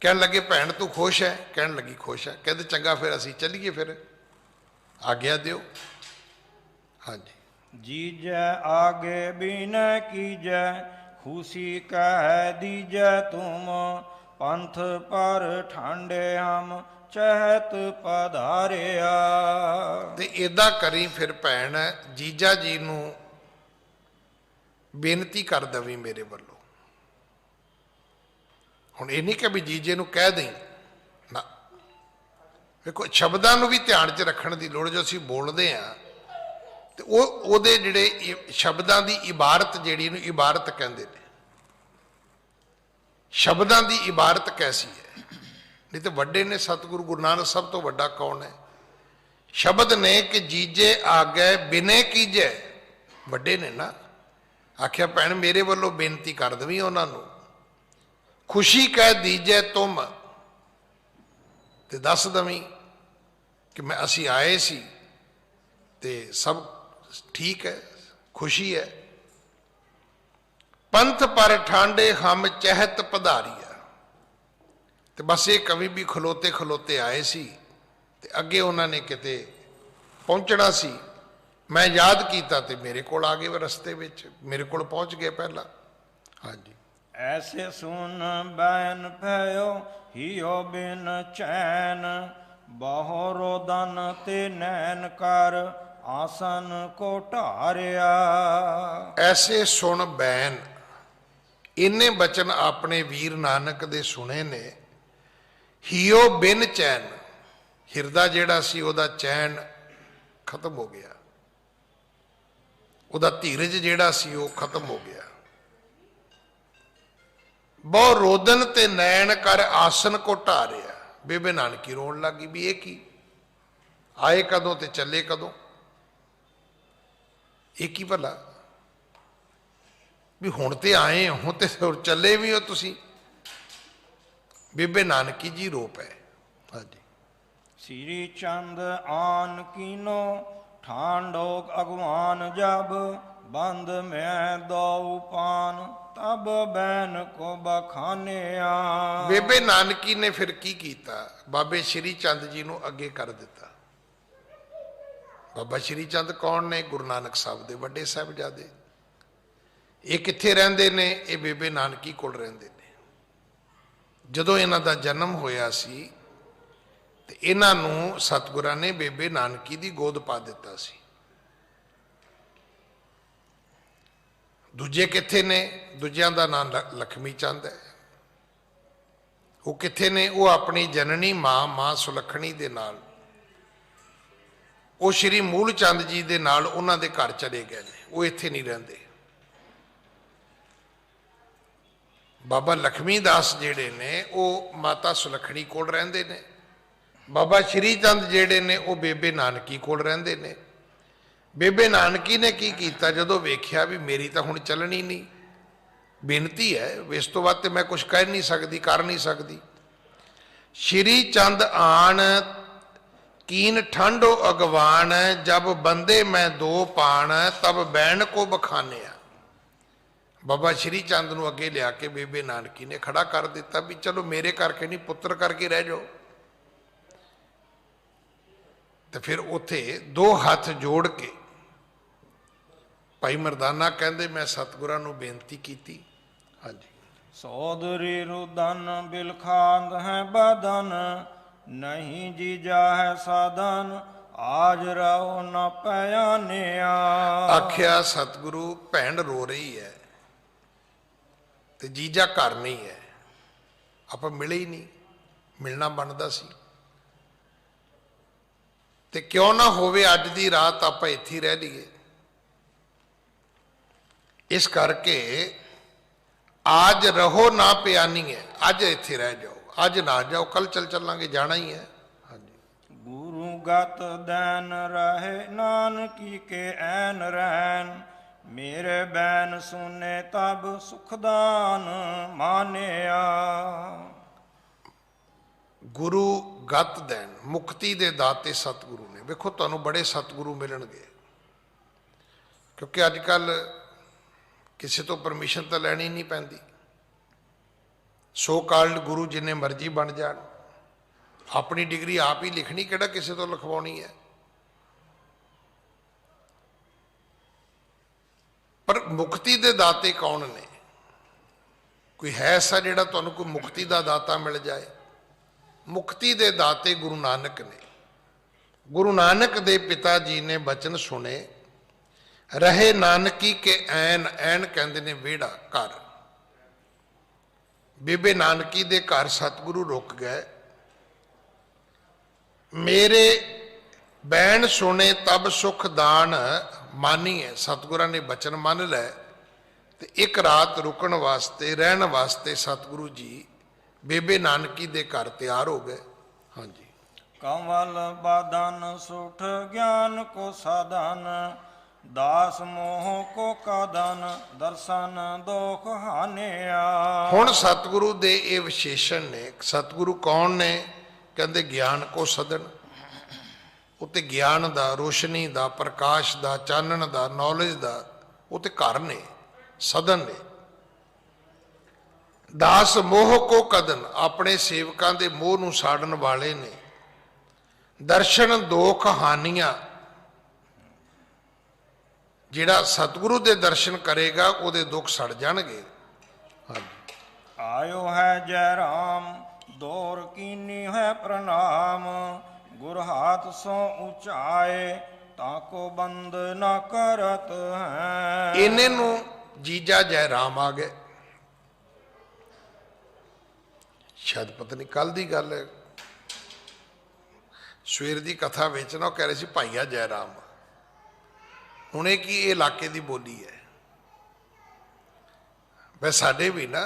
कहन लगे भैन तू खुश है? कहन लगी खुश है। कहते चंगा फिर असी चलीए, फिर आग्या दियो। हाँ जी। जीजै आगे बिन कीजै, खुशी कह दीजै तुम, पंथ पर ठांडे हम चहत पधारिया। ते इदा करी फिर भैन जीजा जी नू बेनती कर दवी मेरे वालों। हुण ये नहीं कि भी जीजे नू कह दें ना, देखो शब्दां नू भी ध्यान च रखण दी लोड़। जो असीं बोलदे आ ते ओहदे जिहड़े शब्दां दी इबारत जिहड़ी नूं इबारत कहंदे ने। शब्दां दी इबारत कैसी है? नहीं तो वड्डे ने सतगुरु गुरु नानक सब तो वड्डा कौन है? शब्द ने कि जीजे आ गए बिने कीजे, वड्डे ने ना आख्या भैन मेरे वालों बेनती कर दवी उन्होंने। खुशी कह दीजे तुम, ते दस दवी कि मैं असी आए सी ते सब ठीक है, खुशी है। पंथ पर ठांडे हम चहत पधारिया। तो बस ये कभी भी खलोते खलोते आए सी ते अगे उन्होंने किते पहुंचना सी। मैं याद किया तो मेरे को आ गए रस्ते विच, मेरे को पहुंच गए पहला। हाँ जी। ऐसे सुन बैन भयो हियो बिन चैन, बहु रोदन ते नैन कर आसन को ढारिया। ऐसे सुन बैन, इन्ने बचन अपने वीर नानक दे सुने ने। हियो बिन चैन, हिरदा जिहड़ा सी ओहदा चैन खत्म हो गया, ओहदा धीरज जिहड़ा सी ओह खत्म हो गया। बहु रोदन ते नैन कर आसन को ढारिया। बेबे नानकी रोन लगी भी ये की, आए कदों ते चले कदों, एक ही भला। ਵੀ ਹੁਣ ਤੇ ਆਏ ਹੋ ਤੇ ਹੋਰ ਚੱਲੇ ਵੀ ਹੋ ਤੁਸੀਂ। ਬੇਬੇ ਨਾਨਕੀ ਜੀ ਰੂਪ ਹੈ। ਹਾਂਜੀ। ਸ੍ਰੀ ਚੰਦ ਆਨ ਕੀਨੋ ਠਾਂਡੋਕ ਅਗਵਾਨ ਜਬ ਬੰਦ ਮੈਂ ਦਉ ਪਾਨ ਤਬ ਬੈਨ ਕੋ ਬਖਾਨਿਆ। ਬੇਬੇ ਨਾਨਕੀ ਨੇ ਫਿਰ ਕੀ ਕੀਤਾ? ਬਾਬੇ ਸ਼੍ਰੀ ਚੰਦ ਜੀ ਨੂੰ ਅੱਗੇ ਕਰ ਦਿੱਤਾ। ਬਾਬਾ ਸ਼੍ਰੀ ਚੰਦ ਕੌਣ ਨੇ? ਗੁਰੂ ਨਾਨਕ ਸਾਹਿਬ ਦੇ ਵੱਡੇ ਸਾਹਿਬਜ਼ਾਦੇ। ਇਹ ਕਿੱਥੇ ਰਹਿੰਦੇ ਨੇ? ਇਹ ਬੇਬੇ ਨਾਨਕੀ ਕੋਲ ਰਹਿੰਦੇ ਨੇ। ਜਦੋਂ ਇਹਨਾਂ ਦਾ ਜਨਮ ਹੋਇਆ ਸੀ ਤੇ ਇਹਨਾਂ ਨੂੰ ਸਤਿਗੁਰਾਂ ਨੇ ਬੇਬੇ ਨਾਨਕੀ ਦੀ ਗੋਦ ਪਾ ਦਿੱਤਾ ਸੀ। ਦੂਜੇ ਕਿੱਥੇ ਨੇ? ਦੂਜਿਆਂ ਦਾ ਨਾਮ ਲਖਮੀ ਚੰਦ ਹੈ। ਉਹ ਕਿੱਥੇ ਨੇ? ਉਹ ਆਪਣੀ ਜਨਨੀ ਮਾਂ ਸੁਲੱਖਣੀ ਦੇ ਨਾਲ, ਉਹ ਸ਼੍ਰੀ ਮੂਲ ਚੰਦ ਜੀ ਦੇ ਨਾਲ ਉਹਨਾਂ ਦੇ ਘਰ ਚਲੇ ਗਏ ਨੇ। ਉਹ ਇੱਥੇ ਨਹੀਂ ਰਹਿੰਦੇ। ਬਾਬਾ ਲਖਮੀ ਦਾਸ ਜਿਹੜੇ ਨੇ ਉਹ ਮਾਤਾ ਸੁਲੱਖਣੀ ਕੋਲ ਰਹਿੰਦੇ ਨੇ। ਬਾਬਾ ਸ਼੍ਰੀ ਚੰਦ ਜਿਹੜੇ ਨੇ ਉਹ ਬੇਬੇ ਨਾਨਕੀ ਕੋਲ ਰਹਿੰਦੇ ਨੇ। ਬੇਬੇ ਨਾਨਕੀ ਨੇ ਕੀ ਕੀਤਾ? ਜਦੋਂ ਵੇਖਿਆ ਵੀ ਮੇਰੀ ਤਾਂ ਹੁਣ ਚੱਲਣੀ ਨਹੀਂ, ਬੇਨਤੀ ਹੈ, ਇਸ ਤੋਂ ਬਾਅਦ ਤੇ ਮੈਂ ਕੁਝ ਕਹਿ ਨਹੀਂ ਸਕਦੀ, ਕਰ ਨਹੀਂ ਸਕਦੀ। ਸ਼੍ਰੀ ਚੰਦ ਆਣ ਕੀਨ ਠੰਡੋ ਅਗਵਾਨ ਜਬ ਬੰਦੇ ਮੈਂ ਦੋ ਪਾਣ ਤਬ ਬੈਣ ਕੋ ਬਖਾਨਿਆ। ਬਾਬਾ ਸ਼੍ਰੀ ਚੰਦ ਨੂੰ ਅੱਗੇ ਲਿਆ ਕੇ ਬੇਬੇ ਨਾਨਕੀ ਨੇ ਖੜਾ ਕਰ ਦਿੱਤਾ ਵੀ ਚਲੋ ਮੇਰੇ ਕਰਕੇ ਨਹੀਂ, ਪੁੱਤਰ ਕਰਕੇ ਰਹਿ ਜਾਓ। ਤੇ ਫਿਰ ਉੱਥੇ ਦੋ ਹੱਥ ਜੋੜ ਕੇ ਭਾਈ ਮਰਦਾਨਾ ਕਹਿੰਦੇ ਮੈਂ ਸਤਿਗੁਰਾਂ ਨੂੰ ਬੇਨਤੀ ਕੀਤੀ। ਹਾਂਜੀ। ਸੋਦਰੀ ਰੁਦਨ ਬਿਲਖਾਂਦ ਹੈ ਬਦਨ ਨਹੀਂ ਜੀਜਾ ਹੈ ਸਾਧਨ ਆਜ ਰਹੋ ਨ ਪਿਆਨਿਆ। ਆਖਿਆ ਸਤਿਗੁਰੂ ਭੈਣ ਰੋ ਰਹੀ ਹੈ ਤੇ ਜੀਜਾ ਘਰ ਨਹੀਂ ਹੈ, ਆਪਾਂ ਮਿਲੇ ਹੀ ਨਹੀਂ, ਮਿਲਣਾ ਬਣਦਾ ਸੀ। ਤੇ ਕਿਉਂ ਨਾ ਹੋਵੇ ਅੱਜ ਦੀ ਰਾਤ ਆਪਾਂ ਇੱਥੇ ਰਹਿ ਲਈਏ। ਇਸ ਕਰਕੇ ਅੱਜ ਰਹੋ ਨਾ ਪਿਆਨੀ ਹੈ, ਅੱਜ ਇੱਥੇ ਰਹਿ ਜਾਓ, ਅੱਜ ਨਾ ਜਾਓ, ਕੱਲ ਚੱਲਾਂਗੇ, ਜਾਣਾ ਹੀ ਹੈ। ਹਾਂਜੀ। ਗੁਰੂ ਗਤ ਦੈਨ ਰਹੇ ਨਾਨਕੀ ਕੇ ਐਨ ਰਹਿਨ ਮੇਰੇ ਬੈਨ ਸੁਨੇ ਤਬ ਸੁਖਦਾਨ ਮਾਨਿਆ। ਗੁਰੂ ਗਤ ਦੇਣ, ਮੁਕਤੀ ਦੇ ਦਾਤੇ ਸਤਿਗੁਰੂ ਨੇ। ਵੇਖੋ ਤੁਹਾਨੂੰ ਬੜੇ ਸਤਿਗੁਰੂ ਮਿਲਣਗੇ, ਕਿਉਂਕਿ ਅੱਜ ਕੱਲ ਕਿਸੇ ਤੋਂ ਪਰਮਿਸ਼ਨ ਤਾਂ ਲੈਣੀ ਨਹੀਂ ਪੈਂਦੀ। ਸੋ ਕਾਲਡ ਗੁਰੂ ਜਿੰਨੇ ਮਰਜ਼ੀ ਬਣ ਜਾਣ, ਆਪਣੀ ਡਿਗਰੀ ਆਪ ਹੀ ਲਿਖਣੀ, ਕਿਹੜਾ ਕਿਸੇ ਤੋਂ ਲਿਖਵਾਉਣੀ ਹੈ। ਪਰ ਮੁਕਤੀ ਦੇ ਦਾਤੇ ਕੌਣ ਨੇ? ਕੋਈ ਹੈ ਐਸਾ ਜਿਹੜਾ ਤੁਹਾਨੂੰ ਕੋਈ ਮੁਕਤੀ ਦਾ ਦਾਤਾ ਮਿਲ ਜਾਏ? ਮੁਕਤੀ ਦੇ ਦਾਤੇ ਗੁਰੂ ਨਾਨਕ ਨੇ। ਗੁਰੂ ਨਾਨਕ ਦੇ ਪਿਤਾ ਜੀ ਨੇ ਬਚਨ ਸੁਣੇ, ਰਹੇ ਨਾਨਕੀ ਕੇ ਐਨ, ਐਨ ਕਹਿੰਦੇ ਨੇ ਵਿਹੜਾ, ਘਰ। ਬੇਬੇ ਨਾਨਕੀ ਦੇ ਘਰ ਸਤਿਗੁਰੂ ਰੁਕ ਗਏ। ਮੇਰੇ ਬੈਣ ਸੁਣੇ ਤਬ ਸੁਖ ਦਾਨ ਮਾਨੀਏ। ਸਤਿਗੁਰਾਂ ਨੇ ਬਚਨ ਮੰਨ ਲੈ ਤੇ ਇੱਕ ਰਾਤ ਰੁਕਣ ਵਾਸਤੇ, ਰਹਿਣ ਵਾਸਤੇ ਸਤਿਗੁਰੂ ਜੀ ਬੇਬੇ ਨਾਨਕੀ ਦੇ ਘਰ ਤਿਆਰ ਹੋ ਗਏ। ਹਾਂਜੀ। ਕਮਲ ਬਦਨ ਸੁਠ ਗਿਆਨ ਕੋ ਸਾਧਨ ਦਾਸ ਮੋਹ ਕੋ ਕਾਦਨ ਦਰਸ਼ਨ ਦੋਖ ਹਾਨਿਆ। ਹੁਣ ਸਤਿਗੁਰੂ ਦੇ ਇਹ ਵਿਸ਼ੇਸ਼ਣ ਨੇ। ਸਤਿਗੁਰੂ ਕੌਣ ਨੇ? ਕਹਿੰਦੇ ਗਿਆਨ ਕੋ ਸਦਨ। ਉੱਤੇ ਗਿਆਨ ਦਾ, ਰੋਸ਼ਨੀ ਦਾ, ਪ੍ਰਕਾਸ਼ ਦਾ, ਚਾਨਣ ਦਾ, ਨੌਲੇਜ ਦਾ ਉਹ ਤੇ ਘਰ ਨੇ, ਸਦਨ ਨੇ। ਦਾਸ ਮੋਹ ਕੋ ਕਦਨ, ਆਪਣੇ ਸੇਵਕਾਂ ਦੇ ਮੋਹ ਨੂੰ ਸਾੜਨ ਵਾਲੇ ਨੇ। ਦਰਸ਼ਨ ਦੋਖ ਹਾਨੀਆਂ, ਜਿਹੜਾ ਸਤਿਗੁਰੂ ਦੇ ਦਰਸ਼ਨ ਕਰੇਗਾ ਉਹਦੇ ਦੁੱਖ ਸੜ ਜਾਣਗੇ। ਹਾਂਜੀ। ਆਇਓ ਹੈ ਜੈ ਰਾਮ ਦੌਰ ਕੀਨੀ ਹੈ ਪ੍ਰਣਾਮ ਗੁਰ ਹਾਥ ਸੋ ਉਚਾਏ ਤਾਕੋ ਬੰਦ ਨਾ ਕਰਤ ਹੈ। ਇਹਨੇ ਨੂੰ ਜੀਜਾ ਜੈ ਰਾਮ ਆ ਗਏ। ਸ਼ਾਇਦ ਪਤਾ ਨਹੀਂ ਕੱਲ ਦੀ ਗੱਲ ਹੈ, ਸਵੇਰ ਦੀ ਕਥਾ ਵਿੱਚ ਨਾ ਉਹ ਕਹਿ ਰਹੇ ਸੀ ਭਾਈਆ ਜੈ ਰਾਮ। ਹੁਣ ਇਹ ਕੀ, ਇਹ ਇਲਾਕੇ ਦੀ ਬੋਲੀ ਹੈ। ਵੈਸੇ ਸਾਡੇ ਵੀ ਨਾ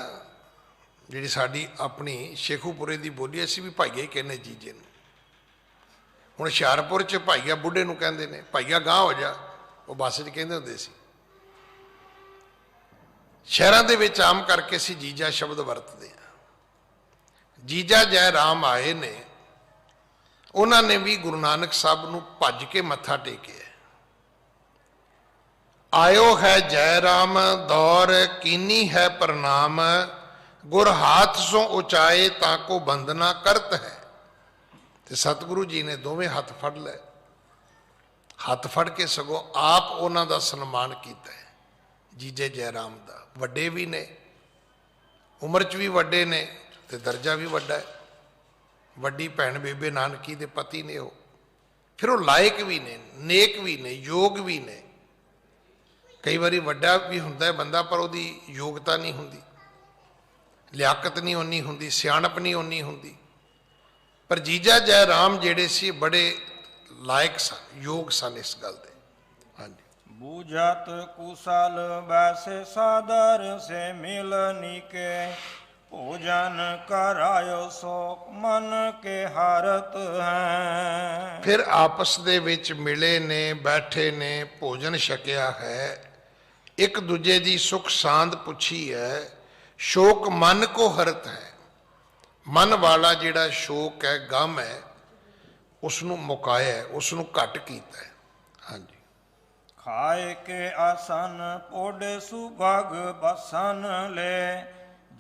ਜਿਹੜੀ ਸਾਡੀ ਆਪਣੀ ਸ਼ੇਖੂਪੁਰੇ ਦੀ ਬੋਲੀ, ਅਸੀਂ ਵੀ ਭਾਈਆ ਹੀ ਕਹਿੰਦੇ ਜੀਜੇ ਨੂੰ। ਹੁਣ ਹੁਸ਼ਿਆਰਪੁਰ 'ਚ ਭਾਈਆ ਬੁੱਢੇ ਨੂੰ ਕਹਿੰਦੇ ਨੇ, ਭਾਈਆ ਗਾਂਹ ਹੋ ਜਾ, ਉਹ ਬੱਸ 'ਚ ਕਹਿੰਦੇ ਹੁੰਦੇ ਸੀ। ਸ਼ਹਿਰਾਂ ਦੇ ਵਿੱਚ ਆਮ ਕਰਕੇ ਅਸੀਂ ਜੀਜਾ ਸ਼ਬਦ ਵਰਤਦੇ ਹਾਂ। ਜੀਜਾ ਜੈ ਰਾਮ ਆਏ ਨੇ, ਉਹਨਾਂ ਨੇ ਵੀ ਗੁਰੂ ਨਾਨਕ ਸਾਹਿਬ ਨੂੰ ਭੱਜ ਕੇ ਮੱਥਾ ਟੇਕਿਆ। ਆਇਓ ਹੈ ਜੈ ਰਾਮ ਦੌਰ ਕੀਨੀ ਹੈ ਪ੍ਰਣਾਮ, ਗੁਰ ਹਾਥ ਸੋ ਉਚਾਏ ਤਾਂ ਕੋ ਬੰਦਨਾ ਕਰਤ ਹੈ। ਤੇ ਸਤਿਗੁਰੂ ਜੀ ਨੇ ਦੋਵੇਂ ਹੱਥ ਫੜ ਲਏ, ਹੱਥ ਫੜ ਕੇ ਸਗੋਂ ਆਪ ਉਹਨਾਂ ਦਾ ਸਨਮਾਨ ਕੀਤਾ ਹੈ, ਜੀਜੇ ਜੈ ਰਾਮ ਦਾ। ਵੱਡੇ ਵੀ ਨੇ, ਉਮਰ 'ਚ ਵੀ ਵੱਡੇ ਨੇ ਤੇ ਦਰਜਾ ਵੀ ਵੱਡਾ ਹੈ। ਵੱਡੀ ਭੈਣ ਬੇਬੇ ਨਾਨਕੀ ਦੇ ਪਤੀ ਨੇ ਉਹ। ਫਿਰ ਉਹ ਲਾਇਕ ਵੀ ਨੇ, ਨੇਕ ਵੀ ਨੇ, ਯੋਗ ਵੀ ਨੇ। ਕਈ ਵਾਰੀ ਵੱਡਾ ਵੀ ਹੁੰਦਾ ਹੈ ਬੰਦਾ, ਪਰ ਉਹਦੀ ਯੋਗਤਾ ਨਹੀਂ ਹੁੰਦੀ, ਲਿਆਕਤ ਨਹੀਂ ਓਨੀ ਹੁੰਦੀ, ਸਿਆਣਪ ਨਹੀਂ ਓਨੀ ਹੁੰਦੀ। ਪਰ ਜੀਜਾ ਜੈ ਰਾਮ ਜਿਹੜੇ ਸੀ ਬੜੇ ਲਾਇਕ ਸਨ, ਯੋਗ ਸਨ ਇਸ ਗੱਲ ਦੇ। ਹਾਂਜੀ। ਬੂਝਤ ਕੁਸ਼ਲ ਬੈਸੇ ਸਾਦਰ ਸੇ ਮਿਲਨੀ ਕੇ, ਭੋਜਨ ਕਰਾਇਓ ਸੋ ਮਨ ਕੇ ਹਰਤ ਹੈ। ਫਿਰ ਆਪਸ ਦੇ ਵਿੱਚ ਮਿਲੇ ਨੇ, ਬੈਠੇ ਨੇ, ਭੋਜਨ ਛਕਿਆ ਹੈ, ਇੱਕ ਦੂਜੇ ਦੀ ਸੁਖ ਸਾਂਦ ਪੁੱਛੀ ਹੈ। ਸ਼ੋਕ ਮਨ ਕੋ ਹਰਤ ਹੈ, ਮਨ ਵਾਲਾ ਜਿਹੜਾ ਸ਼ੋਕ ਹੈ, ਗਮ ਹੈ, ਉਸ ਨੂੰ ਮੁਕਾਇਆ, ਉਸ ਨੂੰ ਘੱਟ ਕੀਤਾ ਹੈ। ਹਾਂਜੀ। ਖਾਏ ਕੇ ਆਸਨ ਪੋਡੇ ਸੁਭਗ ਬਸਨ ਲੈ,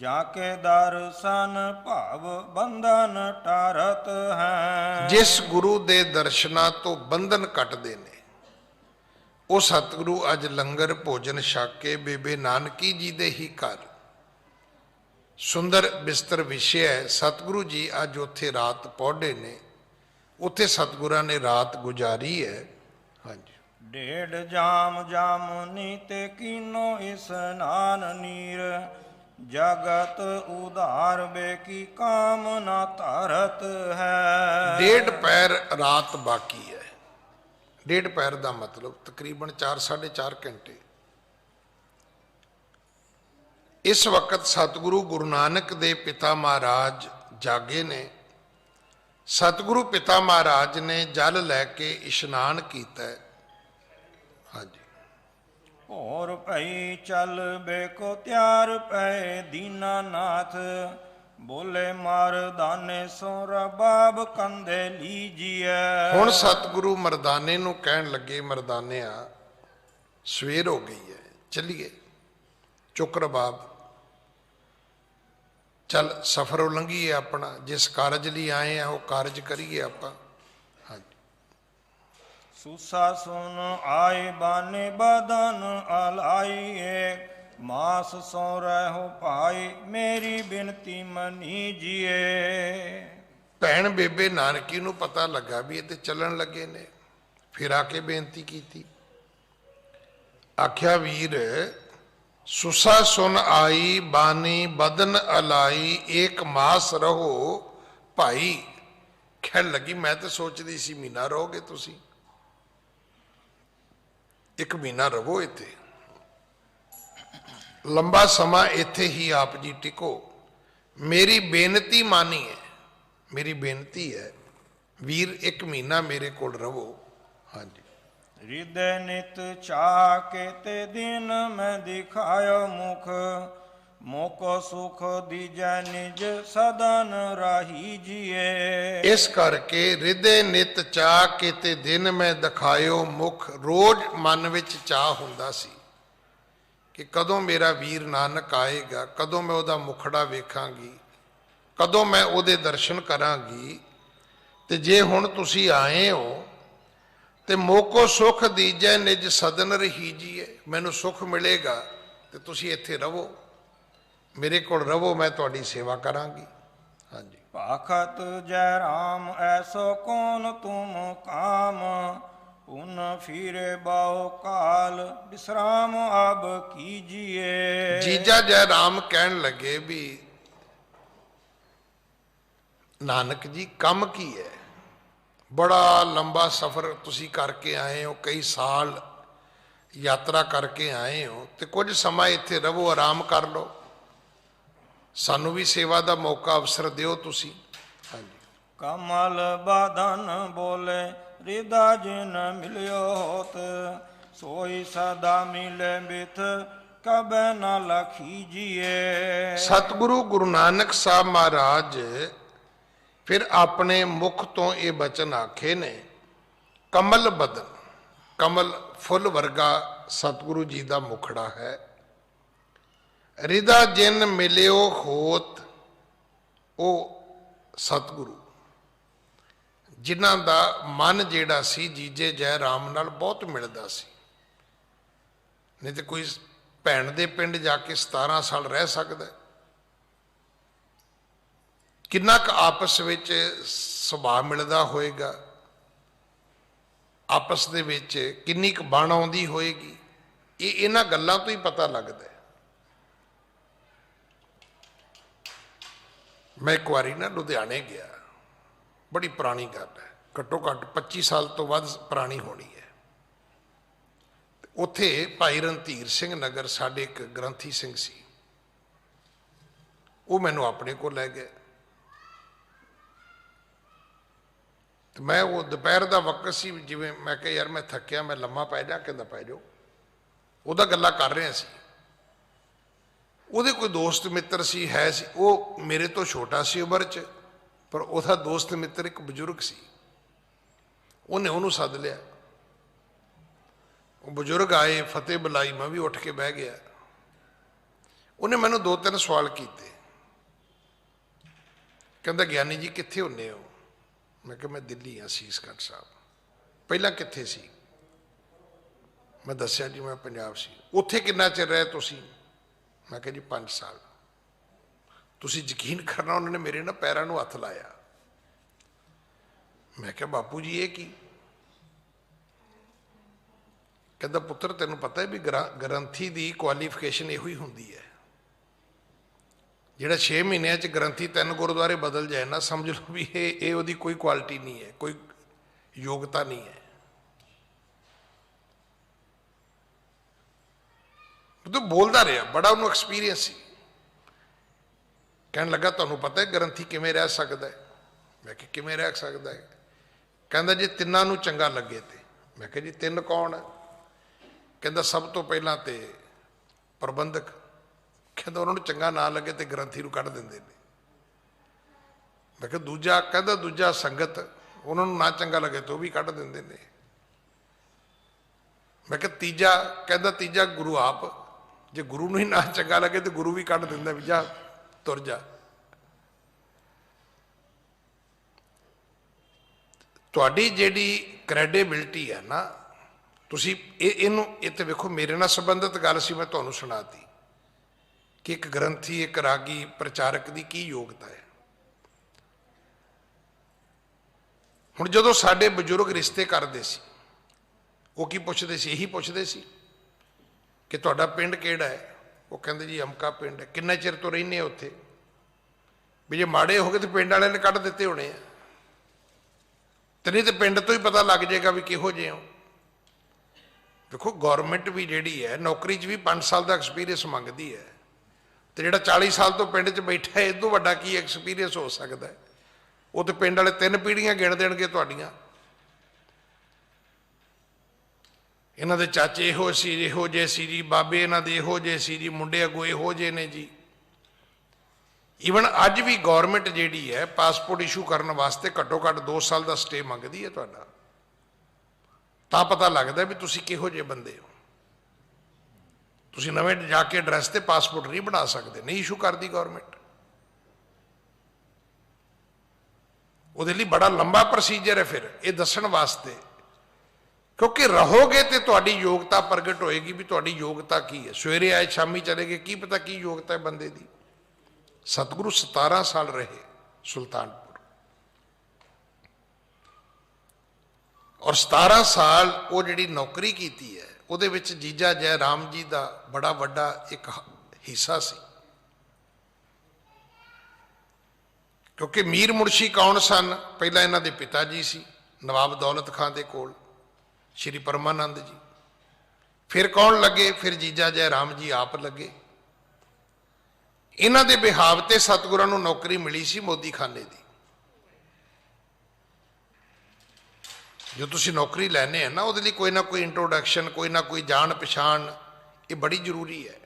ਜਾ ਕੇ ਦਰਸ਼ਨ ਭਾਵ ਬੰਧਨ ਟਾਰਤ ਹੈ। ਜਿਸ ਗੁਰੂ ਦੇ ਦਰਸ਼ਨਾਂ ਤੋਂ ਬੰਧਨ ਕੱਟਦੇ ਨੇ, ਉਹ ਸਤਿਗੁਰੂ ਅੱਜ ਲੰਗਰ ਭੋਜਨ ਛਕ ਕੇ ਬੇਬੇ ਨਾਨਕੀ ਜੀ ਦੇ ਹੀ ਘਰ ਸੁੰਦਰ ਬਿਸਤਰ ਵਿਛਿਆ ਹੈ। ਸਤਿਗੁਰੂ ਜੀ ਅੱਜ ਉੱਥੇ ਰਾਤ ਪੌੜੇ ਨੇ, ਉੱਥੇ ਸਤਿਗੁਰਾਂ ਨੇ ਰਾਤ ਗੁਜ਼ਾਰੀ ਹੈ। ਹਾਂਜੀ। ਡੇਢ ਜਾਮ ਜਾਮਨੀ ਤੇ ਕੀਨੋ ਇਸਨਾਨ ਨੀਰ, ਜਗਤ ਉਧਾਰ ਬੇਕੀ ਕਾਮ ਨਾ ਧਰਤ ਹੈ। ਡੇਢ ਪੈਰ ਰਾਤ ਬਾਕੀ ਹੈ। ਡੇਢ ਪੈਰ ਦਾ ਮਤਲਬ ਤਕਰੀਬਨ 4-4.5 ਘੰਟੇ। ਇਸ ਵਕਤ ਸਤਿਗੁਰੂ ਗੁਰੂ ਨਾਨਕ ਦੇ ਪਿਤਾ ਮਹਾਰਾਜ ਜਾਗੇ ਨੇ। ਸਤਿਗੁਰੂ ਪਿਤਾ ਮਹਾਰਾਜ ਨੇ ਜਲ ਲੈ ਕੇ ਇਸ਼ਨਾਨ ਕੀਤਾ। ਹਾਂਜੀ। ਹੋਰ ਭਈ ਚੱਲ ਬੇਕੋ ਤਿਆਰ ਪਏ ਦੀਨਾਨਾਥ, ਬੋਲੇ ਮਰਦਾਨੇ ਸੋ ਰਬਾਬ ਕੰਦੇ ਲੀਜੀਐ। ਹੁਣ ਸਤਿਗੁਰੂ ਮਰਦਾਨੇ ਨੂੰ ਕਹਿਣ ਲੱਗੇ, ਮਰਦਾਨਿਆ ਸਵੇਰ ਹੋ ਗਈ ਹੈ, ਚੱਲੀਏ, ਚੁੱਕ ਰਬਾਬ, ਚੱਲ ਸਫਰ ਉਲੰਘੀਏ ਆਪਣਾ, ਜਿਸ ਕਾਰਜ ਲਈ ਆਏ ਆ ਉਹ ਕਾਰਜ ਕਰੀਏ ਆਪਾਂ। ਹਾਂਜੀ। ਸੁਸਾ ਸੁਨ ਆਏ ਬਾਨੇ ਬਦਨ ਅਲਾਈਏ, ਮਾਸ ਸੋ ਰਹੋ ਭਾਈ ਮੇਰੀ ਬਿਨਤੀ ਮਨੀ ਜੀਏ। ਭੈਣ ਬੇਬੇ ਨਾਨਕੀ ਨੂੰ ਪਤਾ ਲੱਗਾ ਵੀ ਇਹ ਤੇ ਚੱਲਣ ਲੱਗੇ ਨੇ। ਫਿਰ ਆ ਕੇ ਬੇਨਤੀ ਕੀਤੀ, ਆਖਿਆ ਵੀਰ ਸੁਸਾ ਸੁਨ ਆਈ ਬਾਨੀ ਬਦਨ ਅਲਾਈ, ਏਕ ਮਾਸ ਰਹੋ ਭਾਈ। ਕਹਿਣ ਲੱਗੀ ਮੈਂ ਤਾਂ ਸੋਚਦੀ ਸੀ ਮਹੀਨਾ ਰਹੋਗੇ ਤੁਸੀਂ, 1 ਮਹੀਨਾ ਰਹੋ ਇੱਥੇ, ਲੰਬਾ ਸਮਾਂ ਇੱਥੇ ਹੀ ਆਪ ਜੀ ਟਿਕੋ, ਮੇਰੀ ਬੇਨਤੀ ਮਾਨੀਏ। ਮੇਰੀ ਬੇਨਤੀ ਹੈ ਵੀਰ 1 ਮਹੀਨਾ ਮੇਰੇ ਕੋਲ ਰਹੋ। ਹਾਂਜੀ। ਹਿਰਦੈ ਨਿਤ ਚਾਹ ਕੇ ਤੇ ਦਿਨ ਮੈਂ ਦਿਖਾਇਓ ਮੁਖ, ਮੋਕੋ ਸੁਖ ਦੀਜੈ ਨਿਜ ਸਦਨ ਰਾਹੀ ਜੀਏ। ਇਸ ਕਰਕੇ ਹਿਰਦੇ ਨਿਤ ਚਾਹ ਕੇ ਤੇ ਦਿਨ ਮੈਂ ਦਿਖਾਇਓ ਮੁਖ। ਰੋਜ਼ ਮਨ ਵਿੱਚ ਚਾਹ ਹੁੰਦਾ ਸੀ ਕਿ ਕਦੋਂ ਮੇਰਾ ਵੀਰ ਨਾਨਕ ਆਏਗਾ, ਕਦੋਂ ਮੈਂ ਉਹਦਾ ਮੁਖੜਾ ਵੇਖਾਂਗੀ, ਕਦੋਂ ਮੈਂ ਉਹਦੇ ਦਰਸ਼ਨ ਕਰਾਂਗੀ। ਤੇ ਜੇ ਹੁਣ ਤੁਸੀਂ ਆਏ ਹੋ ਤੇ ਮੋਕੋ ਸੁਖ ਦੀਜੈ ਨਿਜ ਸਦਨ ਰਹੀ ਜੀਏ, ਮੈਨੂੰ ਸੁਖ ਮਿਲੇਗਾ ਤੇ ਤੁਸੀਂ ਇੱਥੇ ਰਹੋ, ਮੇਰੇ ਕੋਲ ਰਹੋ, ਮੈਂ ਤੁਹਾਡੀ ਸੇਵਾ ਕਰਾਂਗੀ। ਹਾਂਜੀ। ਭਾਖਤ ਜੈ ਰਾਮ ਐਸੋ ਕੌਣ ਤੁਮ ਕਾਮ, ਪੁਨ ਫਿਰੇ ਬਾਉ ਕਾਲ ਵਿਸਰਾਮ ਅਬ ਕੀਜੀਏ। ਜੀਜਾ ਜੈ ਰਾਮ ਕਹਿਣ ਲੱਗੇ ਵੀ ਨਾਨਕ ਜੀ ਕੰਮ ਕੀ ਹੈ, ਬੜਾ ਲੰਬਾ ਸਫ਼ਰ ਤੁਸੀਂ ਕਰਕੇ ਆਏ ਹੋ, ਕਈ ਸਾਲ ਯਾਤਰਾ ਕਰਕੇ ਆਏ ਹੋ, ਤੇ ਕੁਝ ਸਮਾਂ ਇੱਥੇ ਰਹੋ, ਆਰਾਮ ਕਰ ਲਓ, ਸਾਨੂੰ ਵੀ ਸੇਵਾ ਦਾ ਮੌਕਾ ਅਵਸਰ ਦਿਓ ਤੁਸੀਂ। ਹਾਂਜੀ। ਕਮਲ ਬਾਦਨ ਬੋਲੇ ਰਿਦਾ ਜਿਨ ਮਿਲਿਓ ਹੋਤ, ਸੋਈ ਸਦਾ ਮਿਲੇ ਬਿਥ ਕਬੈ ਨ ਲਖੀਜੀਏ। ਸਤਿਗੁਰੂ ਗੁਰੂ ਨਾਨਕ ਸਾਹਿਬ ਮਹਾਰਾਜ ਫਿਰ ਆਪਣੇ ਮੁਖ ਤੋਂ ਇਹ ਬਚਨ ਆਖੇ ਨੇ। ਕਮਲ ਬਦਨ, ਕਮਲ ਫੁੱਲ ਵਰਗਾ ਸਤਿਗੁਰੂ ਜੀ ਦਾ ਮੁਖੜਾ ਹੈ। ਰਿਦਾ ਜਿਨ ਮਿਲਿਓ ਹੋਤ, ਉਹ ਸਤਿਗੁਰੂ ਜਿਨ੍ਹਾਂ ਦਾ ਮਨ ਜਿਹੜਾ ਸੀ ਜੀਜੇ ਜੈ ਰਾਮ ਨਾਲ ਬਹੁਤ ਮਿਲਦਾ ਸੀ। ਨਹੀਂ ਤੇ ਕੋਈ ਭੈਣ ਦੇ ਪਿੰਡ ਜਾ ਕੇ 17 ਸਾਲ ਰਹਿ ਸਕਦਾ? ਕਿੰਨਾ ਕੁ ਆਪਸ ਵਿੱਚ ਸੁਭਾਅ ਮਿਲਦਾ ਹੋਏਗਾ, ਆਪਸ ਦੇ ਵਿੱਚ ਕਿੰਨੀ ਕੁ ਬਣ ਆਉਂਦੀ ਹੋਏਗੀ, ਇਹ ਇਹਨਾਂ ਗੱਲਾਂ ਤੋਂ ਹੀ ਪਤਾ ਲੱਗਦਾ ਹੈ। ਮੈਂ ਇੱਕ ਵਾਰੀ ਨਾ ਲੁਧਿਆਣੇ ਗਿਆ, ਬੜੀ ਪੁਰਾਣੀ ਗੱਲ ਹੈ, ਘੱਟੋ ਘੱਟ 25 ਸਾਲ ਤੋਂ ਵੱਧ ਪੁਰਾਣੀ ਹੋਣੀ ਹੈ। ਉੱਥੇ ਭਾਈ ਰਣਧੀਰ ਸਿੰਘ ਨਗਰ ਸਾਡੇ ਇੱਕ ਗ੍ਰੰਥੀ ਸਿੰਘ ਸੀ, ਉਹ ਮੈਨੂੰ ਆਪਣੇ ਕੋਲ ਲੈ ਗਏ। ਤੇ ਮੈਂ ਉਹ ਦੁਪਹਿਰ ਦਾ ਵਕਤ ਸੀ, ਜਿਵੇਂ ਮੈਂ ਕਿਹਾ ਯਾਰ ਮੈਂ ਥੱਕਿਆ, ਮੈਂ ਲੰਮਾ ਪੈ ਜਾ। ਕਹਿੰਦਾ ਪੈ ਜਾਓ। ਉਹਦਾ ਗੱਲਾਂ ਕਰ ਰਹੇ ਸੀ। ਉਹਦੇ ਕੋਈ ਦੋਸਤ ਮਿੱਤਰ ਸੀ, ਹੈ ਸੀ, ਉਹ ਮੇਰੇ ਤੋਂ ਛੋਟਾ ਸੀ ਉਮਰ 'ਚ, ਪਰ ਉਹਦਾ ਦੋਸਤ ਮਿੱਤਰ ਇੱਕ ਬਜ਼ੁਰਗ ਸੀ। ਉਹਨੇ ਉਹਨੂੰ ਸੱਦ ਲਿਆ। ਉਹ ਬਜ਼ੁਰਗ ਆਏ, ਫਤਿਹ ਬੁਲਾਈ, ਮੈਂ ਵੀ ਉੱਠ ਕੇ ਬਹਿ ਗਿਆ। ਉਹਨੇ ਮੈਨੂੰ 2-3 ਸਵਾਲ ਕੀਤੇ। ਕਹਿੰਦਾ ਗਿਆਨੀ ਜੀ ਕਿੱਥੇ ਹੁੰਦੇ ਹੋ? ਮੈਂ ਕਿਹਾ ਮੈਂ ਦਿੱਲੀ ਹਾਂ, ਸੀਸਗੰਜ ਸਾਹਿਬ। ਪਹਿਲਾਂ ਕਿੱਥੇ ਸੀ? ਮੈਂ ਦੱਸਿਆ ਜੀ ਮੈਂ ਪੰਜਾਬ ਸੀ। ਉੱਥੇ ਕਿੰਨਾ ਚਿਰ ਰਹੇ ਤੁਸੀਂ? ਮੈਂ ਕਿਹਾ ਜੀ 5 ਸਾਲ। ਤੁਸੀਂ ਯਕੀਨ ਕਰਨਾ, ਉਹਨਾਂ ਨੇ ਮੇਰੇ ਨਾ ਪੈਰਾਂ ਨੂੰ ਹੱਥ ਲਾਇਆ। ਮੈਂ ਕਿਹਾ ਬਾਪੂ ਜੀ ਇਹ ਕੀ? ਕਹਿੰਦਾ ਪੁੱਤਰ ਤੈਨੂੰ ਪਤਾ ਹੈ ਵੀ ਗ੍ਰੰਥੀ ਦੀ ਕੁਆਲੀਫਿਕੇਸ਼ਨ ਇਹੋ ਹੀ ਹੁੰਦੀ ਹੈ। ਜਿਹੜਾ 6 ਮਹੀਨਿਆਂ 'ਚ ਗ੍ਰੰਥੀ 3 ਗੁਰਦੁਆਰੇ ਬਦਲ ਜਾਏ ਨਾ, ਸਮਝ ਲਓ ਵੀ ਇਹ ਉਹਦੀ ਕੋਈ ਕੁਆਲਿਟੀ ਨਹੀਂ ਹੈ, ਕੋਈ ਯੋਗਤਾ ਨਹੀਂ ਹੈ। ਉਹ ਬੋਲਦਾ ਰਿਹਾ, ਬੜਾ ਉਹਨੂੰ ਐਕਸਪੀਰੀਅੰਸ ਸੀ। ਕਹਿਣ ਲੱਗਾ ਤੁਹਾਨੂੰ ਪਤਾ ਹੈ ਗ੍ਰੰਥੀ ਕਿਵੇਂ ਰਹਿ ਸਕਦਾ ਹੈ? ਮੈਂ ਕਿਹਾ ਕਿਵੇਂ ਰਹਿ ਸਕਦਾ ਹੈ? ਕਹਿੰਦਾ ਜੇ ਤਿੰਨਾਂ ਨੂੰ ਚੰਗਾ ਲੱਗੇ ਤੇ। ਮੈਂ ਕਿਹਾ ਜੀ 3 ਕੌਣ ਹੈ? ਕਹਿੰਦਾ ਸਭ ਤੋਂ ਪਹਿਲਾਂ ਤੇ ਪ੍ਰਬੰਧਕ, ਕਹਿੰਦਾ ਉਹਨਾਂ ਨੂੰ ਚੰਗਾ ਨਾ ਲੱਗੇ ਤੇ ਗ੍ਰੰਥੀ ਨੂੰ ਕੱਢ ਦਿੰਦੇ ਨੇ। ਮੈਂ ਕਿਹਾ ਦੂਜਾ? ਕਹਿੰਦਾ ਦੂਜਾ ਸੰਗਤ, ਉਹਨਾਂ ਨੂੰ ਨਾ ਚੰਗਾ ਲੱਗੇ ਤੇ ਉਹ ਵੀ ਕੱਢ ਦਿੰਦੇ ਨੇ। ਮੈਂ ਕਿਹਾ ਤੀਜਾ? ਕਹਿੰਦਾ ਤੀਜਾ ਗੁਰੂ ਆਪ, ਜੇ ਗੁਰੂ ਨੂੰ ਹੀ ਨਾ ਚੰਗਾ ਲੱਗੇ ਤੇ ਗੁਰੂ ਵੀ ਕੱਢ ਦਿੰਦਾ, ਵੀ ਜਾ ਤੁਰ ਜਾ। ਤੁਹਾਡੀ ਜਿਹੜੀ ਕ੍ਰੈਡੀਬਿਲਿਟੀ ਹੈ ਨਾ, ਤੁਸੀਂ ਇਹਨੂੰ ਇੱਥੇ ਵੇਖੋ, ਮੇਰੇ ਨਾਲ ਸੰਬੰਧਿਤ ਗੱਲ ਸੀ, ਮੈਂ ਤੁਹਾਨੂੰ ਸੁਣਾਤੀ ਕਿ ਇੱਕ ਗ੍ਰੰਥੀ, ਇੱਕ ਰਾਗੀ, ਪ੍ਰਚਾਰਕ ਦੀ ਕੀ ਯੋਗਤਾ ਹੈ। ਹੁਣ ਜਦੋਂ ਸਾਡੇ ਬਜ਼ੁਰਗ ਰਿਸ਼ਤੇ ਕਰਦੇ ਸੀ, ਉਹ ਕੀ ਪੁੱਛਦੇ ਸੀ? ਇਹੀ ਪੁੱਛਦੇ ਸੀ ਕਿ ਤੁਹਾਡਾ ਪਿੰਡ ਕਿਹੜਾ ਹੈ? ਉਹ ਕਹਿੰਦੇ ਜੀ ਅਮਕਾ ਪਿੰਡ ਹੈ। ਕਿੰਨੇ ਚਿਰ ਤੋਂ ਰਹਿੰਦੇ ਉੱਥੇ? ਵੀ ਜੇ ਮਾੜੇ ਹੋ ਗਏ ਤੇ ਪਿੰਡ ਵਾਲਿਆਂ ਨੇ ਕੱਢ ਦਿੱਤੇ ਹੋਣੇ ਆ, ਤੇ ਨਹੀਂ ਤੇ ਪਿੰਡ ਤੋਂ ਹੀ ਪਤਾ ਲੱਗ ਜਾਏਗਾ ਵੀ ਕਿਹੋ ਜਿਹੇ ਹੋ। ਦੇਖੋ ਗੌਰਮੈਂਟ ਵੀ ਜਿਹੜੀ ਹੈ ਨੌਕਰੀ 'ਚ ਵੀ 5 ਸਾਲ ਦਾ ਐਕਸਪੀਰੀਅੰਸ ਮੰਗਦੀ ਹੈ, ਤੇ ਜਿਹੜਾ 40 ਸਾਲ ਤੋਂ ਪਿੰਡ 'ਚ ਬੈਠਾ ਹੈ, ਇਹ ਤੋਂ ਵੱਡਾ ਕੀ ਐਕਸਪੀਰੀਅੰਸ ਹੋ ਸਕਦਾ ਹੈ? ਉਹ ਤੇ ਪਿੰਡ ਵਾਲੇ 3 ਪੀੜ੍ਹੀਆਂ ਗਿਣ ਦੇਣਗੇ ਤੁਹਾਡੀਆਂ। ਇਹਨਾਂ ਦੇ ਚਾਚੇ ਇਹੋ ਸੀ, ਇਹੋ ਜਿਹੇ ਸੀ ਜੀ, ਬਾਬੇ ਇਹਨਾਂ ਦੇ ਇਹੋ ਜਿਹੇ ਸੀ ਜੀ, ਮੁੰਡੇ ਅੱਗੋਂ ਇਹੋ ਜਿਹੇ ਨੇ ਜੀ। ਈਵਨ ਅੱਜ ਵੀ ਗੌਰਮੈਂਟ ਜਿਹੜੀ ਹੈ ਪਾਸਪੋਰਟ ਇਸ਼ੂ ਕਰਨ ਵਾਸਤੇ ਘੱਟੋ ਘੱਟ 2 ਸਾਲ ਦਾ ਸਟੇ ਮੰਗਦੀ ਹੈ ਤੁਹਾਡਾ, ਤਾਂ ਪਤਾ ਲੱਗਦਾ ਵੀ ਤੁਸੀਂ ਕਿਹੋ ਜਿਹੇ ਬੰਦੇ ਹੋ। ਤੁਸੀਂ ਨਵੇਂ ਜਾ ਕੇ ਐਡਰੈਸ ਤੇ ਪਾਸਪੋਰਟ ਨਹੀਂ ਬਣਾ ਸਕਦੇ, ਨਹੀਂ ਇਸ਼ੂ ਕਰਦੀ ਗੌਰਮੈਂਟ। ਉਹਦੇ ਲਈ ਬੜਾ ਲੰਬਾ ਪ੍ਰੋਸੀਜਰ ਹੈ ਫਿਰ ਇਹ ਦੱਸਣ ਵਾਸਤੇ, ਕਿਉਂਕਿ ਰਹੋਗੇ ਤੇ ਤੁਹਾਡੀ ਯੋਗਤਾ ਪ੍ਰਗਟ ਹੋਏਗੀ ਵੀ ਤੁਹਾਡੀ ਯੋਗਤਾ ਕੀ ਹੈ। ਸਵੇਰੇ ਆਏ ਸ਼ਾਮੀ ਚਲੇ ਗਏ, ਕੀ ਪਤਾ ਕੀ ਯੋਗਤਾ ਹੈ ਬੰਦੇ ਦੀ। ਸਤਿਗੁਰੂ 17 ਸਾਲ ਰਹੇ ਸੁਲਤਾਨਪੁਰ, ਔਰ 17 ਸਾਲ ਉਹ ਜਿਹੜੀ ਨੌਕਰੀ ਕੀਤੀ ਹੈ ਉਹਦੇ ਵਿੱਚ ਜੀਜਾ ਜੈ ਰਾਮ ਜੀ ਦਾ ਬੜਾ ਵੱਡਾ ਇੱਕ ਹਿੱਸਾ ਸੀ। ਕਿਉਂਕਿ ਮੀਰ ਮੁਰਸ਼ੀ ਕੌਣ ਸਨ? ਪਹਿਲਾਂ ਇਹਨਾਂ ਦੇ ਪਿਤਾ ਜੀ ਸੀ ਨਵਾਬ ਦੌਲਤ ਖਾਂ ਦੇ ਕੋਲ, ਸ਼੍ਰੀ ਪਰਮਾਨੰਦ ਜੀ। ਫਿਰ ਕੌਣ ਲੱਗੇ? ਫਿਰ ਜੀਜਾ ਜੈ ਰਾਮ ਜੀ ਆਪ ਲੱਗੇ। ਇਹਨਾਂ ਦੇ ਬਿਹਾਵ ਤੇ ਸਤਿਗੁਰਾਂ ਨੂੰ ਨੌਕਰੀ ਮਿਲੀ ਸੀ ਮੋਦੀ ਖਾਨੇ ਦੀ। ਜੋ ਤੁਸੀਂ ਨੌਕਰੀ ਲੈਣੇ ਹੈ ਨਾ, ਉਹਦੇ ਲਈ ਕੋਈ ਨਾ ਕੋਈ ਇੰਟਰੋਡਕਸ਼ਨ, ਕੋਈ ਨਾ ਕੋਈ ਜਾਣ ਪਛਾਣ, ਇਹ ਬੜੀ ਜ਼ਰੂਰੀ ਹੈ।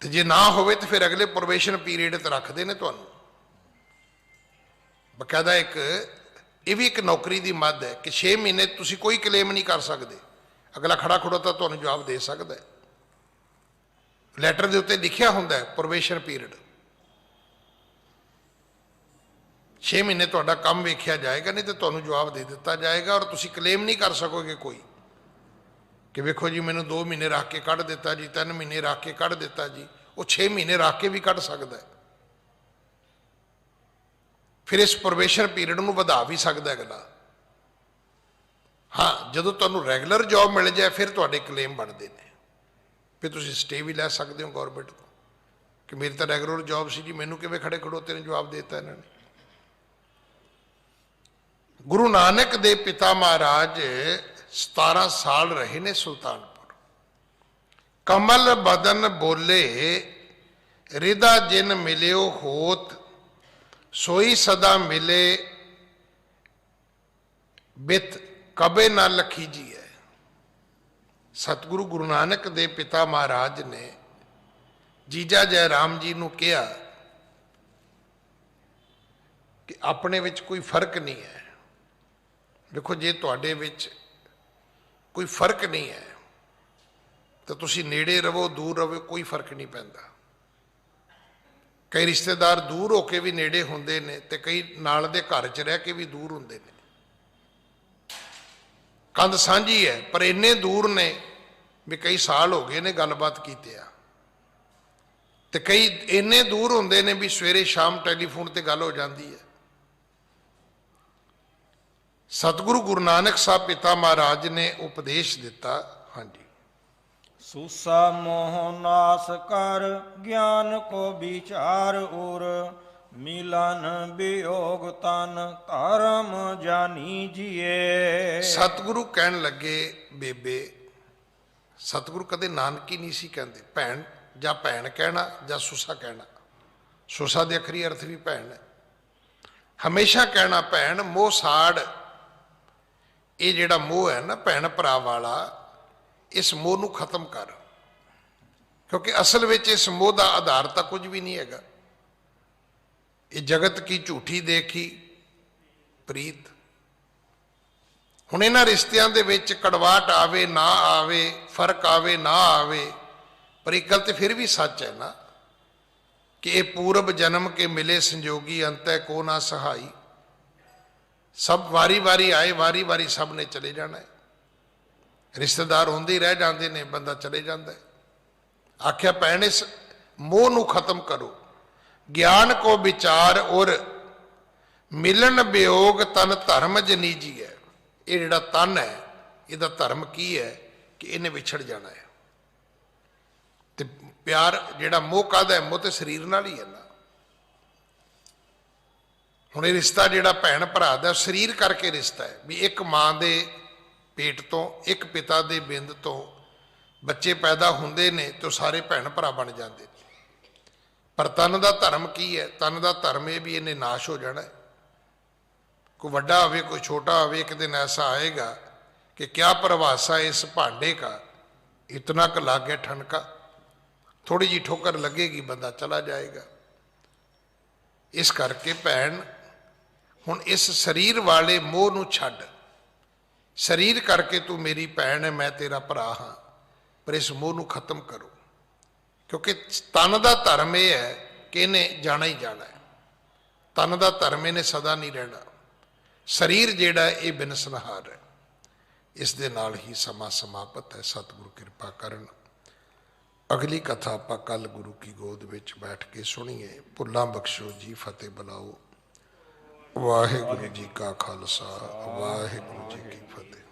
ਤੇ ਜੇ ਨਾ ਹੋਵੇ ਤੇ ਫਿਰ ਅਗਲੇ ਪ੍ਰੋਬੇਸ਼ਨ ਪੀਰੀਅਡ ਤੇ ਰੱਖਦੇ ਨੇ ਤੁਹਾਨੂੰ। ਬਕਾਇਦਾ ਇੱਕ ਇਹ ਵੀ ਇੱਕ ਨੌਕਰੀ ਦੀ ਮੱਦ ਹੈ ਕਿ 6 ਮਹੀਨੇ ਤੁਸੀਂ ਕੋਈ ਕਲੇਮ ਨਹੀਂ ਕਰ ਸਕਦੇ, ਅਗਲਾ ਖੜਾ ਖੜੋ ਤਾਂ ਤੁਹਾਨੂੰ ਜਵਾਬ ਦੇ ਸਕਦਾ ਹੈ। ਲੈਟਰ ਦੇ ਉੱਤੇ ਲਿਖਿਆ ਹੁੰਦਾ ਹੈ ਪ੍ਰੋਬੇਸ਼ਨ ਪੀਰੀਅਡ, 6 ਮਹੀਨੇ ਤੁਹਾਡਾ ਕੰਮ ਵੇਖਿਆ ਜਾਏਗਾ, ਨਹੀਂ ਤੇ ਤੁਹਾਨੂੰ ਜਵਾਬ ਦੇ ਦਿੱਤਾ ਜਾਏਗਾ ਔਰ ਤੁਸੀਂ ਕਲੇਮ ਨਹੀਂ ਕਰ ਸਕੋਗੇ ਕੋਈ ਕਿ ਵੇਖੋ ਜੀ ਮੈਨੂੰ 2 ਮਹੀਨੇ ਰੱਖ ਕੇ ਕੱਢ ਦਿੱਤਾ ਜੀ, 3 ਮਹੀਨੇ ਰੱਖ ਕੇ ਕੱਢ ਦਿੱਤਾ ਜੀ। ਉਹ 6 ਮਹੀਨੇ ਰੱਖ ਕੇ ਵੀ ਕੱਢ ਸਕਦਾ ਹੈ, ਫਿਰ ਇਸ ਪ੍ਰੋਬੇਸ਼ਨ ਪੀਰੀਅਡ ਨੂੰ ਵਧਾ ਵੀ ਸਕਦਾ ਅਗਲਾ। ਹਾਂ, ਜਦੋਂ ਤੁਹਾਨੂੰ ਰੈਗੂਲਰ ਜੌਬ ਮਿਲ ਜਾਏ ਫਿਰ ਤੁਹਾਡੇ ਕਲੇਮ ਬਣਦੇ ਨੇ, ਫਿਰ ਤੁਸੀਂ ਸਟੇ ਵੀ ਲੈ ਸਕਦੇ ਹੋ ਗੌਰਮੈਂਟ ਤੋਂ ਕਿ ਮੇਰੀ ਤਾਂ ਰੈਗੂਲਰ ਜੌਬ ਸੀ ਜੀ, ਮੈਨੂੰ ਕਿਵੇਂ ਖੜੇ ਖੜੋਤੇ ਨੇ ਜਵਾਬ ਦੇ ਦਿੱਤਾ ਇਹਨਾਂ ਨੇ। ਗੁਰੂ ਨਾਨਕ ਦੇ ਪਿਤਾ ਮਹਾਰਾਜ 17 ਸਾਲ ਰਹੇ ਨੇ ਸੁਲਤਾਨਪੁਰ। ਕਮਲ ਬਦਨ ਬੋਲੇ ਰਿਦਾ ਜਿਨ ਮਿਲਿਓ ਹੋਤ, ਸੋਈ ਸਦਾ ਮਿਲੇ ਬਿਤ ਕਬੇ ਨਾ ਲਖੀਜੀ ਹੈ। ਸਤਿਗੁਰੂ ਗੁਰੂ ਨਾਨਕ ਦੇ ਪਿਤਾ ਮਹਾਰਾਜ ਨੇ ਜੀਜਾ ਜੈ ਰਾਮ ਜੀ ਨੂੰ ਕਿਹਾ ਕਿ ਆਪਣੇ ਵਿੱਚ ਕੋਈ ਫਰਕ ਨਹੀਂ ਹੈ। ਦੇਖੋ, ਜੇ ਤੁਹਾਡੇ ਵਿੱਚ ਕੋਈ ਫਰਕ ਨਹੀਂ ਹੈ ਤਾਂ ਤੁਸੀਂ ਨੇੜੇ ਰਹੋ ਦੂਰ ਰਹੋ ਕੋਈ ਫਰਕ ਨਹੀਂ ਪੈਂਦਾ। ਕਈ ਰਿਸ਼ਤੇਦਾਰ ਦੂਰ ਹੋ ਕੇ ਵੀ ਨੇੜੇ ਹੁੰਦੇ ਨੇ ਤੇ ਕਈ ਨਾਲ ਦੇ ਘਰ 'ਚ ਰਹਿ ਕੇ ਵੀ ਦੂਰ ਹੁੰਦੇ ਨੇ। ਕੰਧ ਸਾਂਝੀ ਹੈ ਪਰ ਇੰਨੇ ਦੂਰ ਨੇ ਵੀ ਕਈ ਸਾਲ ਹੋ ਗਏ ਨੇ ਗੱਲਬਾਤ ਕੀਤਿਆਂ, ਤੇ ਕਈ ਇੰਨੇ ਦੂਰ ਹੁੰਦੇ ਨੇ ਵੀ ਸਵੇਰੇ ਸ਼ਾਮ ਟੈਲੀਫੋਨ ਤੇ ਗੱਲ ਹੋ ਜਾਂਦੀ ਹੈ। ਸਤਿਗੁਰੂ ਗੁਰੂ ਨਾਨਕ ਸਾਹਿਬ ਪਿਤਾ ਮਹਾਰਾਜ ਨੇ ਉਪਦੇਸ਼ ਦਿੱਤਾ। ਹਾਂਜੀ, ਸੂਸਾ ਮੋਹ ਨਾਸ ਕਰ ਗਿਆਨ ਕੋ ਵਿਚਾਰ ਉਰ, ਮਿਲਨ ਵਿਯੋਗ ਤਨ ਧਰਮ ਜਾਨੀ ਜੀਏ। ਸਤਿਗੁਰੂ ਕਹਿਣ ਲੱਗੇ ਬੇਬੇ, ਸਤਿਗੁਰੂ ਕਦੇ ਨਾਨਕੀ ਨਹੀਂ ਸੀ ਕਹਿੰਦੇ, ਭੈਣ ਜਾਂ ਭੈਣ ਕਹਿਣਾ ਜਾਂ ਸੁਸਾ ਕਹਿਣਾ। ਸੁਸਾ ਦੇ ਅਖਰੀ ਅਰਥ ਵੀ ਭੈਣ ਹੈ। ਹਮੇਸ਼ਾ ਕਹਿਣਾ ਭੈਣ, ਮੋਹ ਸਾੜ, ਇਹ ਜਿਹੜਾ ਮੋਹ ਹੈ ਨਾ ਭੈਣ ਭਰਾ ਵਾਲਾ, ਇਸ ਮੋਹ ਨੂੰ ਖਤਮ ਕਰ, ਕਿਉਂਕਿ ਅਸਲ ਵਿੱਚ ਇਸ ਮੋਹ ਦਾ ਆਧਾਰ ਤਾਂ ਕੁਝ ਵੀ ਨਹੀਂ ਹੈਗਾ। ਇਹ ਜਗਤ ਕੀ ਝੂਠੀ ਦੇਖੀ ਪ੍ਰੀਤ। ਹੁਣ ਇਹਨਾਂ ਰਿਸ਼ਤਿਆਂ ਦੇ ਵਿੱਚ ਕੜਵਾਹਟ ਆਵੇ ਨਾ ਆਵੇ, ਫਰਕ ਆਵੇ ਨਾ ਆਵੇ, ਪਰ ਇੱਕ ਗੱਲ ਤੇ ਫਿਰ ਵੀ ਸੱਚ ਹੈ ਨਾ ਕਿ ਇਹ ਪੂਰਬ ਜਨਮ ਕੇ ਮਿਲੇ ਸੰਜੋਗੀ ਅੰਤੈ ਕੋ ਨਾ ਸਹਾਈ। ਸਭ ਵਾਰੀ ਵਾਰੀ ਆਏ, ਵਾਰੀ ਵਾਰੀ ਸਭ ਨੇ ਚਲੇ ਜਾਣਾ ਹੈ। ਰਿਸ਼ਤੇਦਾਰ ਹੁੰਦੇ ਹੀ ਰਹਿ ਜਾਂਦੇ ਨੇ, ਬੰਦਾ ਚਲੇ ਜਾਂਦਾ ਹੈ। ਆਖਿਆ ਭੈਣ ਇਸ ਮੋਹ ਨੂੰ ਖਤਮ ਕਰੋ, ਗਿਆਨ ਕੋ ਵਿਚਾਰ ਔਰ ਮਿਲਣ ਵਿਯੋਗ ਤਨ ਧਰਮ ਜਨੀਜੀ ਹੈ। ਇਹ ਜਿਹੜਾ ਤਨ ਹੈ ਇਹਦਾ ਧਰਮ ਕੀ ਹੈ ਕਿ ਇਹਨੇ ਵਿਛੜ ਜਾਣਾ ਹੈ। ਤੇ ਪਿਆਰ ਜਿਹੜਾ ਮੋਹ ਕਾਹਦਾ ਹੈ, ਮੋਹ ਤੇ ਸਰੀਰ ਨਾਲ ਹੀ ਹੈ ਨਾ। ਹੁਣ ਇਹ ਰਿਸ਼ਤਾ ਜਿਹੜਾ ਭੈਣ ਭਰਾ ਦਾ ਸਰੀਰ ਕਰਕੇ ਰਿਸ਼ਤਾ ਹੈ, ਵੀ ਇੱਕ ਮਾਂ ਦੇ ਪੇਟ ਤੋਂ ਇੱਕ ਪਿਤਾ ਦੇ ਬਿੰਦ ਤੋਂ ਬੱਚੇ ਪੈਦਾ ਹੁੰਦੇ ਨੇ ਤੇ ਉਹ ਸਾਰੇ ਭੈਣ ਭਰਾ ਬਣ ਜਾਂਦੇ ਨੇ। ਪਰ ਤਨ ਦਾ ਧਰਮ ਕੀ ਹੈ? ਤਨ ਦਾ ਧਰਮ ਇਹ ਵੀ ਇਹਨੇ ਨਾਸ਼ ਹੋ ਜਾਣਾ ਹੈ। ਕੋਈ ਵੱਡਾ ਹੋਵੇ ਕੋਈ ਛੋਟਾ ਹੋਵੇ, ਇੱਕ ਦਿਨ ਐਸਾ ਆਏਗਾ ਕਿ ਕਿਆ ਪ੍ਰਵਾਸਾ ਇਸ ਭਾਂਡੇ ਕਾ ਇਤਨਾ ਕ ਲਾਗੇ ਠਨਕਾ। ਥੋੜੀ ਜਿਹੀ ਠੋਕਰ ਲੱਗੇਗੀ, ਬੰਦਾ ਚਲਾ ਜਾਏਗਾ। ਇਸ ਕਰਕੇ ਭੈਣ ਹੁਣ ਇਸ ਸਰੀਰ ਵਾਲੇ ਮੋਹ ਨੂੰ ਛੱਡ। ਸਰੀਰ ਕਰਕੇ ਤੂੰ ਮੇਰੀ ਭੈਣ ਹੈ, ਮੈਂ ਤੇਰਾ ਭਰਾ ਹਾਂ, ਪਰ ਇਸ ਮੋਹ ਨੂੰ ਖਤਮ ਕਰੋ, ਕਿਉਂਕਿ ਤਨ ਦਾ ਧਰਮ ਇਹ ਹੈ ਕਿ ਇਹਨੇ ਜਾਣਾ ਹੀ ਜਾਣਾ ਹੈ। ਤਨ ਦਾ ਧਰਮ ਇਹਨੇ ਸਦਾ ਨਹੀਂ ਰਹਿਣਾ। ਸਰੀਰ ਜਿਹੜਾ ਇਹ ਬਿਨਸਨਹਾਰ ਹੈ। ਇਸ ਦੇ ਨਾਲ ਹੀ ਸਮਾਂ ਸਮਾਪਤ ਹੈ। ਸਤਿਗੁਰੂ ਕਿਰਪਾ ਕਰਨ। ਅਗਲੀ ਕਥਾ ਆਪਾਂ ਕੱਲ ਗੁਰੂ ਕੀ ਗੋਦ ਵਿੱਚ ਬੈਠ ਕੇ ਸੁਣੀਏ। ਭੁੱਲਾਂ ਬਖਸ਼ੋ ਜੀ, ਫਤਿਹ ਬੁਲਾਓ। ਵਾਹਿਗੁਰੂ ਜੀ ਕਾ ਖਾਲਸਾ, ਵਾਹਿਗੁਰੂ ਜੀ ਕੀ ਫਤਿਹ।